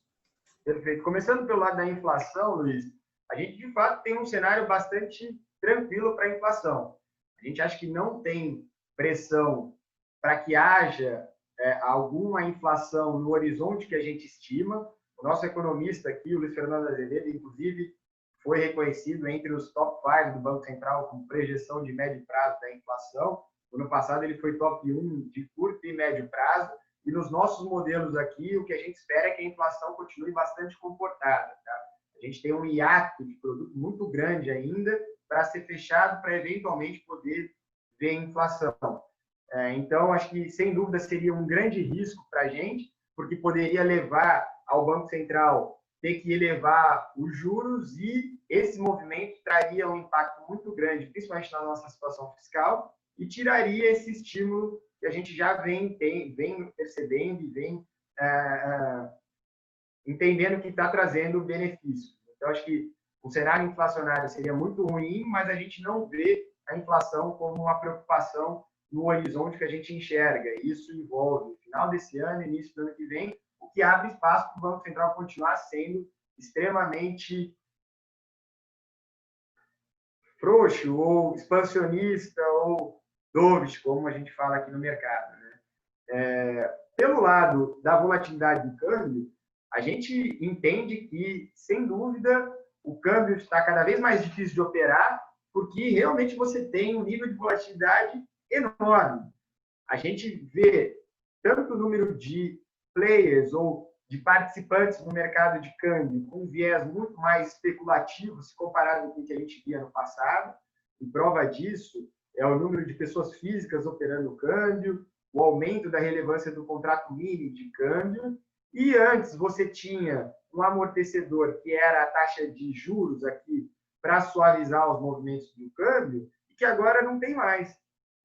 Perfeito. Começando pelo lado da inflação, Luiz, a gente de fato tem um cenário bastante tranquilo para a inflação. A gente acha que não tem pressão para que haja alguma inflação no horizonte que a gente estima. O nosso economista aqui, o Luiz Fernando Azevedo, inclusive, foi reconhecido entre os top 5 do Banco Central com projeção de médio prazo da inflação. No ano passado, ele foi top 1 de curto e médio prazo. E nos nossos modelos aqui, o que a gente espera é que a inflação continue bastante comportada. Tá? A gente tem um hiato de produto muito grande ainda para ser fechado, para eventualmente poder ver inflação. Então, acho que, sem dúvida, seria um grande risco para a gente, porque poderia levar ao Banco Central ter que elevar os juros e esse movimento traria um impacto muito grande, principalmente na nossa situação fiscal, e tiraria esse estímulo que a gente já vem percebendo e vem entendendo que está trazendo benefícios. Então, acho que o cenário inflacionário seria muito ruim, mas a gente não vê a inflação como uma preocupação no horizonte que a gente enxerga. Isso envolve o final desse ano, início do ano que vem, o que abre espaço para o Banco Central continuar sendo extremamente frouxo ou expansionista ou dovish, como a gente fala aqui no mercado, né? Pelo lado da volatilidade do câmbio, a gente entende que, sem dúvida, o câmbio está cada vez mais difícil de operar, porque realmente você tem um nível de volatilidade enorme. A gente vê tanto o número de players ou de participantes no mercado de câmbio com um viés muito mais especulativo se comparado com o que a gente via no passado. E prova disso é o número de pessoas físicas operando o câmbio, o aumento da relevância do contrato mini de câmbio. E antes você tinha um amortecedor, que era a taxa de juros aqui, para suavizar os movimentos do câmbio, e que agora não tem mais.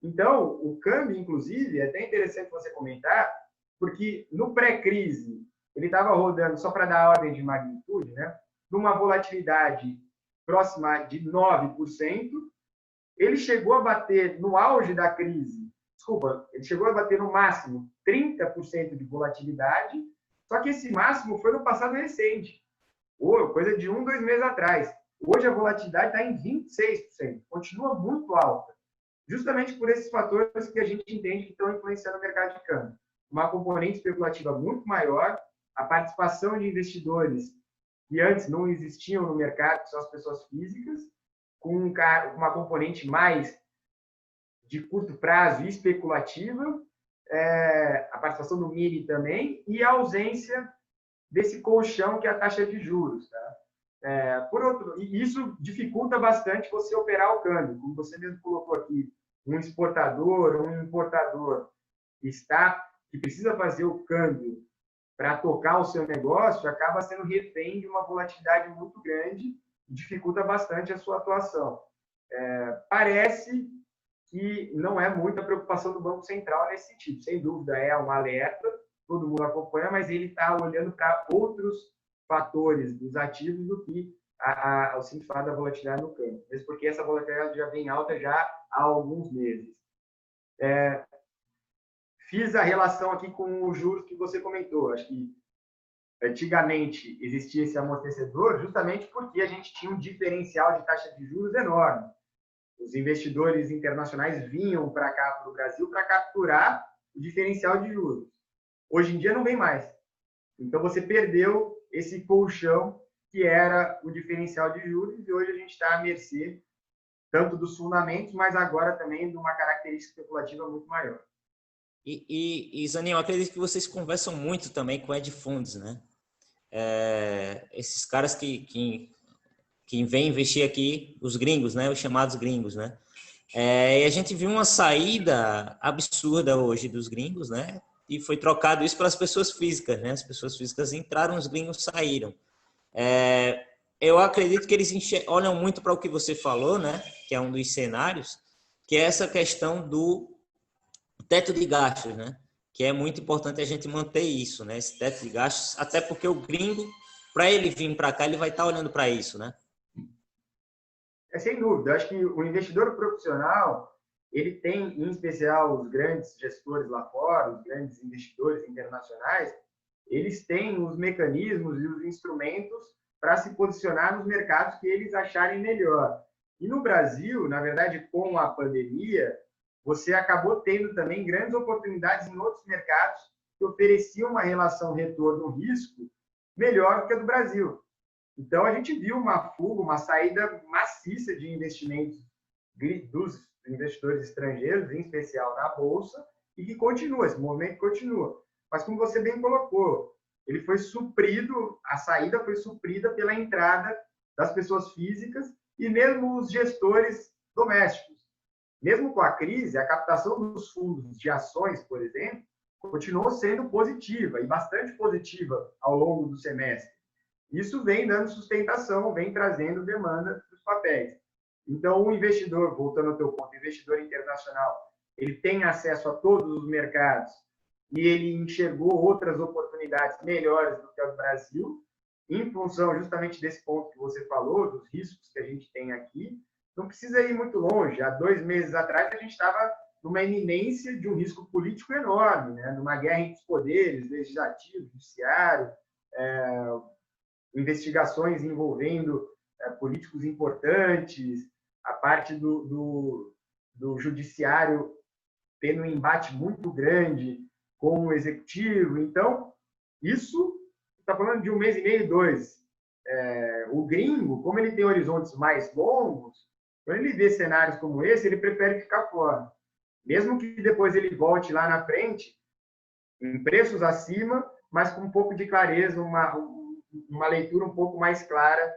Então, o câmbio, inclusive, é até interessante você comentar, porque no pré-crise, ele estava rodando, só para dar a ordem de magnitude, né, numa volatilidade próxima de 9%, ele chegou a bater no auge da crise, ele chegou a bater no máximo 30% de volatilidade, só que esse máximo foi no passado recente, coisa de 2 meses atrás. Hoje a volatilidade está em 26%, continua muito alta, justamente por esses fatores que a gente entende que estão influenciando o mercado de câmbio. Uma componente especulativa muito maior, a participação de investidores que antes não existiam no mercado, que são as pessoas físicas, com uma componente mais de curto prazo e especulativa, a participação do mini também, e a ausência desse colchão que é a taxa de juros. Tá? Por outro, e isso dificulta bastante você operar o câmbio. Como você mesmo colocou aqui, um exportador, um importador que precisa fazer o câmbio para tocar o seu negócio, acaba sendo refém de uma volatilidade muito grande, dificulta bastante a sua atuação. Parece que não é muita preocupação do Banco Central nesse sentido. Sem dúvida, é um alerta, todo mundo acompanha, mas ele está olhando para outros fatores dos ativos do que o simples fato da volatilidade no câmbio. Mesmo porque essa volatilidade já vem alta já há alguns meses. Fiz a relação aqui com os juros que você comentou. Acho que antigamente existia esse amortecedor justamente porque a gente tinha um diferencial de taxa de juros enorme. Os investidores internacionais vinham para cá, para o Brasil, para capturar o diferencial de juros. Hoje em dia não vem mais. Então, você perdeu esse colchão que era o diferencial de juros e hoje a gente está à mercê tanto dos fundamentos, mas agora também de uma característica especulativa muito maior. E Zanin, eu acredito que vocês conversam muito também com hedge funds, né? Esses caras que vêm investir aqui, os gringos, né? Os chamados gringos, né? E a gente viu uma saída absurda hoje dos gringos, né? E foi trocado isso pelas pessoas físicas, né? As pessoas físicas entraram, os gringos saíram. Eu acredito que eles olham muito para o que você falou, né? Que é um dos cenários, que é essa questão do teto de gastos, né? Que é muito importante a gente manter isso, né? Esse teto de gastos, até porque o gringo, para ele vir para cá, ele vai estar olhando para isso, né? Sem dúvida. Eu acho que o investidor profissional, ele tem, em especial, os grandes gestores lá fora, os grandes investidores internacionais, eles têm os mecanismos e os instrumentos para se posicionar nos mercados que eles acharem melhor. E no Brasil, na verdade, com a pandemia, você acabou tendo também grandes oportunidades em outros mercados que ofereciam uma relação retorno-risco melhor do que a do Brasil. Então, a gente viu uma fuga, uma saída maciça de investimentos dos investidores estrangeiros, em especial na Bolsa, e que continua, esse movimento continua. Mas, como você bem colocou, ele foi suprido, a saída foi suprida pela entrada das pessoas físicas e mesmo os gestores domésticos. Mesmo com a crise, a captação dos fundos de ações, por exemplo, continuou sendo positiva, e bastante positiva ao longo do semestre. Isso vem dando sustentação, vem trazendo demanda dos papéis. Então, o investidor, voltando ao teu ponto, o investidor internacional, ele tem acesso a todos os mercados e ele enxergou outras oportunidades melhores do que a do Brasil, em função justamente desse ponto que você falou, dos riscos que a gente tem aqui. Não precisa ir muito longe. Há 2 meses atrás, a gente estava numa iminência de um risco político enorme, né? Numa guerra entre os poderes, legislativo, judiciário, investigações envolvendo políticos importantes, a parte do judiciário tendo um embate muito grande com o executivo. Então, isso está falando de 1 mês e meio, 2. O gringo, como ele tem horizontes mais longos, quando ele vê cenários como esse, ele prefere ficar fora. Mesmo que depois ele volte lá na frente, em preços acima, mas com um pouco de clareza, uma leitura um pouco mais clara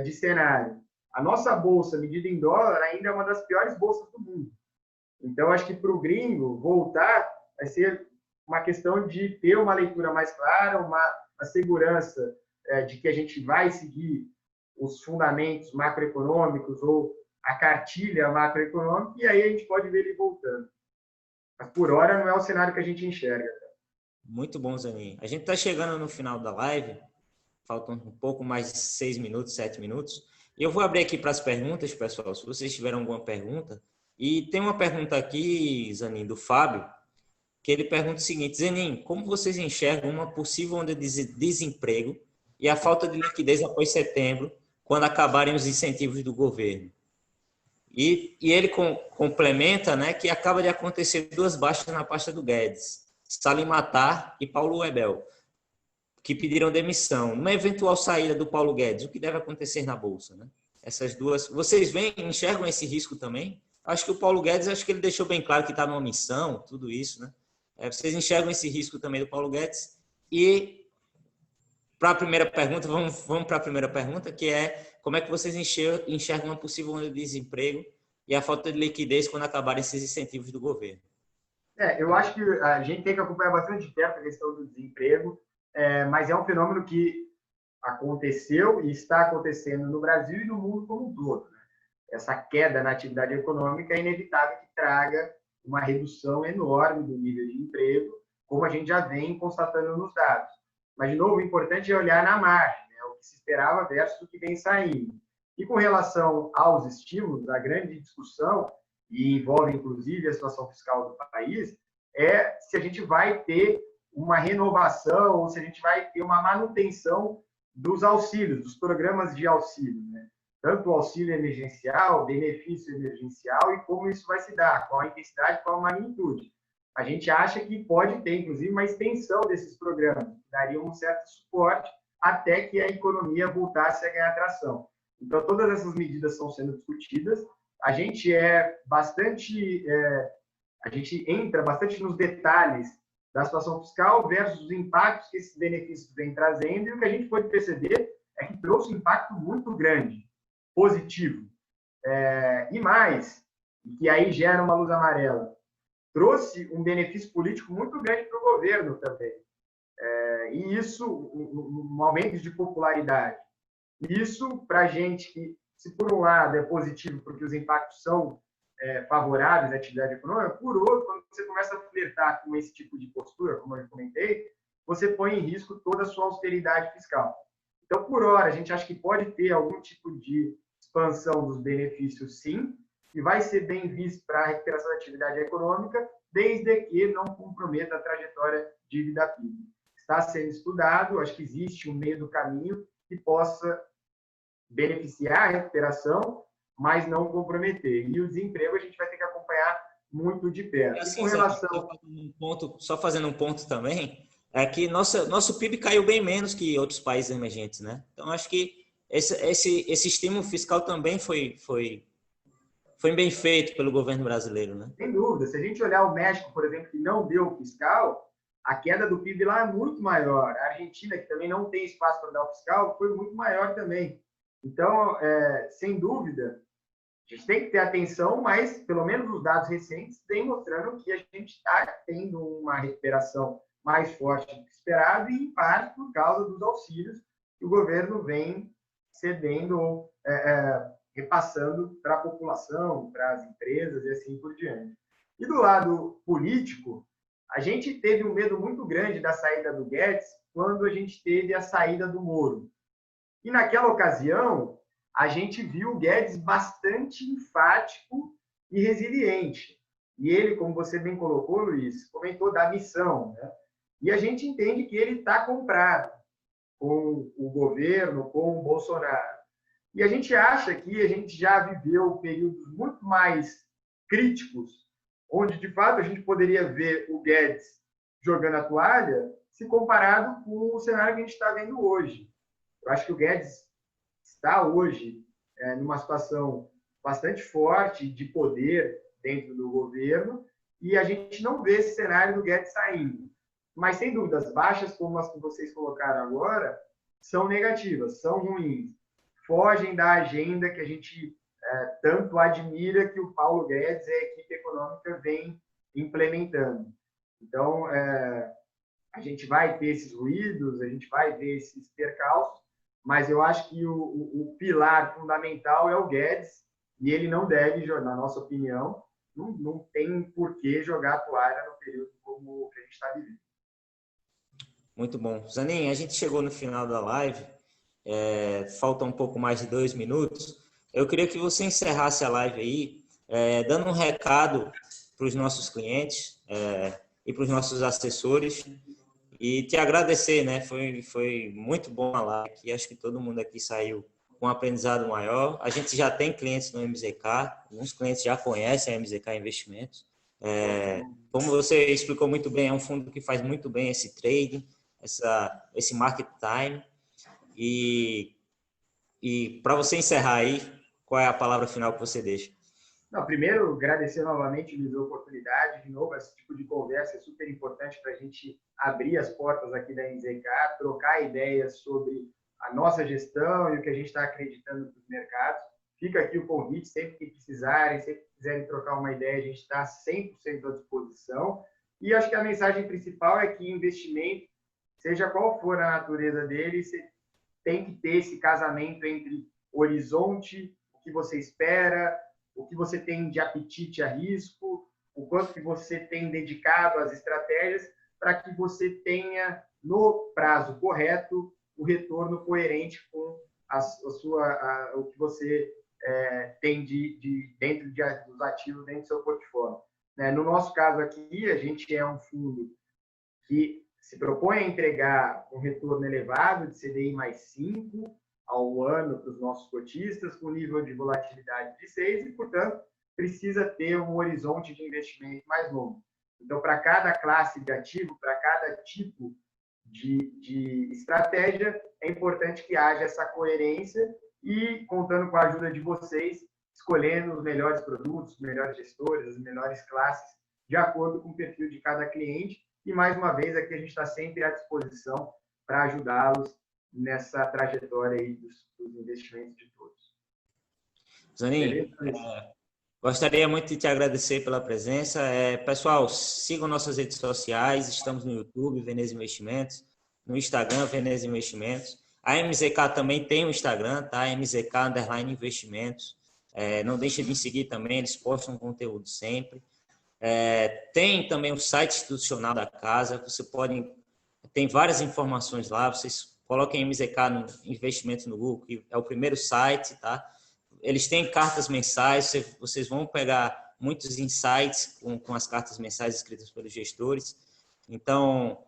de cenário. A nossa bolsa, medida em dólar, ainda é uma das piores bolsas do mundo. Então, acho que para o gringo voltar vai ser uma questão de ter uma leitura mais clara, uma segurança de que a gente vai seguir os fundamentos macroeconômicos ou a cartilha macroeconômica, e aí a gente pode ver ele voltando. Mas, por hora, não é o cenário que a gente enxerga. Muito bom, Zanin. A gente está chegando no final da live, faltam um pouco mais de 6 minutos, 7 minutos, e eu vou abrir aqui para as perguntas, pessoal, se vocês tiverem alguma pergunta. E tem uma pergunta aqui, Zanin, do Fábio, que ele pergunta o seguinte: Zanin, como vocês enxergam uma possível onda de desemprego e a falta de liquidez após setembro, quando acabarem os incentivos do governo? E ele complementa, né, que acaba de acontecer 2 baixas na pasta do Guedes, Salim Matar e Paulo Webel, que pediram demissão. Numa eventual saída do Paulo Guedes, o que deve acontecer na Bolsa? Né? Essas duas, vocês enxergam esse risco também? Acho que o Paulo Guedes, acho que ele deixou bem claro que está numa missão, tudo isso, né? Vocês enxergam esse risco também do Paulo Guedes? E para a primeira pergunta, vamos para a primeira pergunta, que é como é que vocês enxergam uma possível onda de desemprego e a falta de liquidez quando acabarem esses incentivos do governo? Eu acho que a gente tem que acompanhar bastante de perto a questão do desemprego, mas é um fenômeno que aconteceu e está acontecendo no Brasil e no mundo como um todo. Né? Essa queda na atividade econômica é inevitável que traga uma redução enorme do nível de emprego, como a gente já vem constatando nos dados. Mas, de novo, o importante é olhar na margem, né? O que se esperava versus o que vem saindo. E com relação aos estímulos, a grande discussão, e envolve, inclusive, a situação fiscal do país, é se a gente vai ter uma renovação ou se a gente vai ter uma manutenção dos auxílios, dos programas de auxílio, né? Tanto o auxílio emergencial, benefício emergencial e como isso vai se dar, qual a intensidade, qual a magnitude. A gente acha que pode ter, inclusive, uma extensão desses programas, que daria um certo suporte até que a economia voltasse a ganhar tração. Então, todas essas medidas estão sendo discutidas. A gente a gente entra bastante nos detalhes da situação fiscal versus os impactos que esses benefícios vêm trazendo, e o que a gente pode perceber é que trouxe um impacto muito grande, positivo. E mais, que aí gera uma luz amarela, trouxe um benefício político muito grande para o governo também. E isso, um aumento de popularidade. Isso, para a gente, que se por um lado é positivo, porque os impactos são favoráveis à atividade econômica, por outro, quando você começa a flertar com esse tipo de postura, como eu comentei, você põe em risco toda a sua austeridade fiscal. Então, por hora, a gente acha que pode ter algum tipo de expansão dos benefícios, sim, e vai ser bem visto para a recuperação da atividade econômica, desde que não comprometa a trajetória dívida-PIB. Está sendo estudado, acho que existe um meio do caminho que possa beneficiar a recuperação, mas não comprometer. E o desemprego a gente vai ter que acompanhar muito de perto. Assim, com relação... só fazendo um ponto também, é que nosso PIB caiu bem menos que outros países emergentes, né? Então, acho que esse estímulo fiscal também foi bem feito pelo governo brasileiro, né? Sem dúvida. Se a gente olhar o México, por exemplo, que não deu fiscal, a queda do PIB lá é muito maior. A Argentina, que também não tem espaço para dar o fiscal, foi muito maior também. Então, sem dúvida, a gente tem que ter atenção, mas, pelo menos os dados recentes vêm mostrando que a gente está tendo uma recuperação mais forte do que esperado, e, em parte, por causa dos auxílios que o governo vem cedendo ou repassando para a população, para as empresas e assim por diante. E do lado político, a gente teve um medo muito grande da saída do Guedes quando a gente teve a saída do Moro. E naquela ocasião, a gente viu o Guedes bastante enfático e resiliente. E ele, como você bem colocou, Luiz, comentou da missão, né? E a gente entende que ele está comprado. com o governo, com o Bolsonaro. E a gente acha que a gente já viveu períodos muito mais críticos, onde, de fato, a gente poderia ver o Guedes jogando a toalha, se comparado com o cenário que a gente está vendo hoje. Eu acho que o Guedes está hoje numa situação bastante forte de poder dentro do governo, e a gente não vê esse cenário do Guedes saindo. Mas, sem dúvida, as baixas, como as que vocês colocaram agora, são negativas, são ruins. Fogem da agenda que a gente tanto admira que o Paulo Guedes e a equipe econômica vem implementando. Então, a gente vai ter esses ruídos, a gente vai ver esses percalços, mas eu acho que o pilar fundamental é o Guedes, e ele não deve, na nossa opinião, não tem por que jogar a toalha no período como o que a gente está vivendo. Muito bom. Zanin, a gente chegou no final da live, falta um pouco mais de 2 minutos. Eu queria que você encerrasse a live aí, dando um recado para os nossos clientes e para os nossos assessores, e te agradecer, né? Foi muito bom a live, e acho que todo mundo aqui saiu com um aprendizado maior. A gente já tem clientes no MZK, alguns clientes já conhecem a MZK Investimentos. Como você explicou muito bem, é um fundo que faz muito bem esse trading, esse market time. E para você encerrar aí, qual é a palavra final que você deixa? Não, primeiro, agradecer novamente a oportunidade. De novo, esse tipo de conversa é super importante para a gente abrir as portas aqui da MZK, trocar ideias sobre a nossa gestão e o que a gente está acreditando para os mercados. Fica aqui o convite, sempre que precisarem, sempre que quiserem trocar uma ideia, a gente está 100% à disposição. E acho que a mensagem principal é que investimento, seja qual for a natureza dele, você tem que ter esse casamento entre horizonte, o que você espera, o que você tem de apetite a risco, o quanto que você tem dedicado às estratégias, para que você tenha, no prazo correto, o retorno coerente com o que você tem dentro dos ativos dentro do seu portfólio. No nosso caso aqui, a gente é um fundo que se propõe a entregar um retorno elevado de CDI mais 5 ao ano para os nossos cotistas, com nível de volatilidade de 6 e, portanto, precisa ter um horizonte de investimento mais longo. Então, para cada classe de ativo, para cada tipo de estratégia, é importante que haja essa coerência e, contando com a ajuda de vocês, escolhendo os melhores produtos, os melhores gestores, as melhores classes, de acordo com o perfil de cada cliente. E, mais uma vez, aqui a gente está sempre à disposição para ajudá-los nessa trajetória aí dos investimentos de todos. Zanin, gostaria muito de te agradecer pela presença. Pessoal, sigam nossas redes sociais, estamos no YouTube, Veneza Investimentos, no Instagram, Veneza Investimentos. A MZK também tem um Instagram, tá? MZK_Investimentos. Não deixe de seguir também, eles postam conteúdo sempre. Tem também o site institucional da casa, tem várias informações lá, vocês coloquem MZK Investimentos no Google, que é o primeiro site, tá? Eles têm cartas mensais, vocês vão pegar muitos insights com as cartas mensais escritas pelos gestores. Então,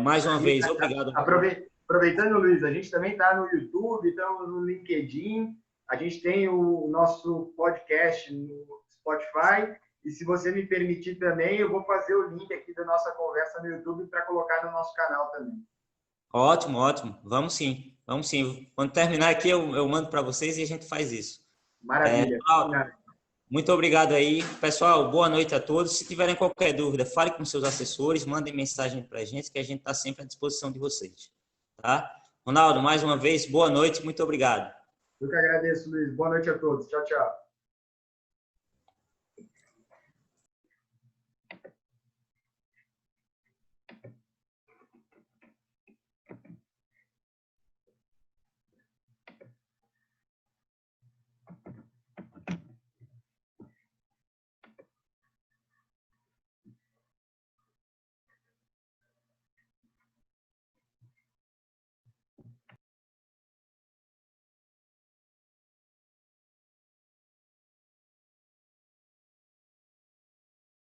mais uma vez, obrigado. Aproveitando, Luiz, a gente também está no YouTube, estamos no LinkedIn, a gente tem o nosso podcast no Spotify, e se você me permitir também, eu vou fazer o link aqui da nossa conversa no YouTube para colocar no nosso canal também. Ótimo, ótimo. Vamos sim. Quando terminar aqui, eu mando para vocês e a gente faz isso. Maravilha. Muito obrigado aí. Pessoal, boa noite a todos. Se tiverem qualquer dúvida, fale com seus assessores, mandem mensagem para a gente, que a gente está sempre à disposição de vocês. Tá? Ronaldo, mais uma vez, boa noite. Muito obrigado. Eu que agradeço, Luiz. Boa noite a todos. Tchau, tchau.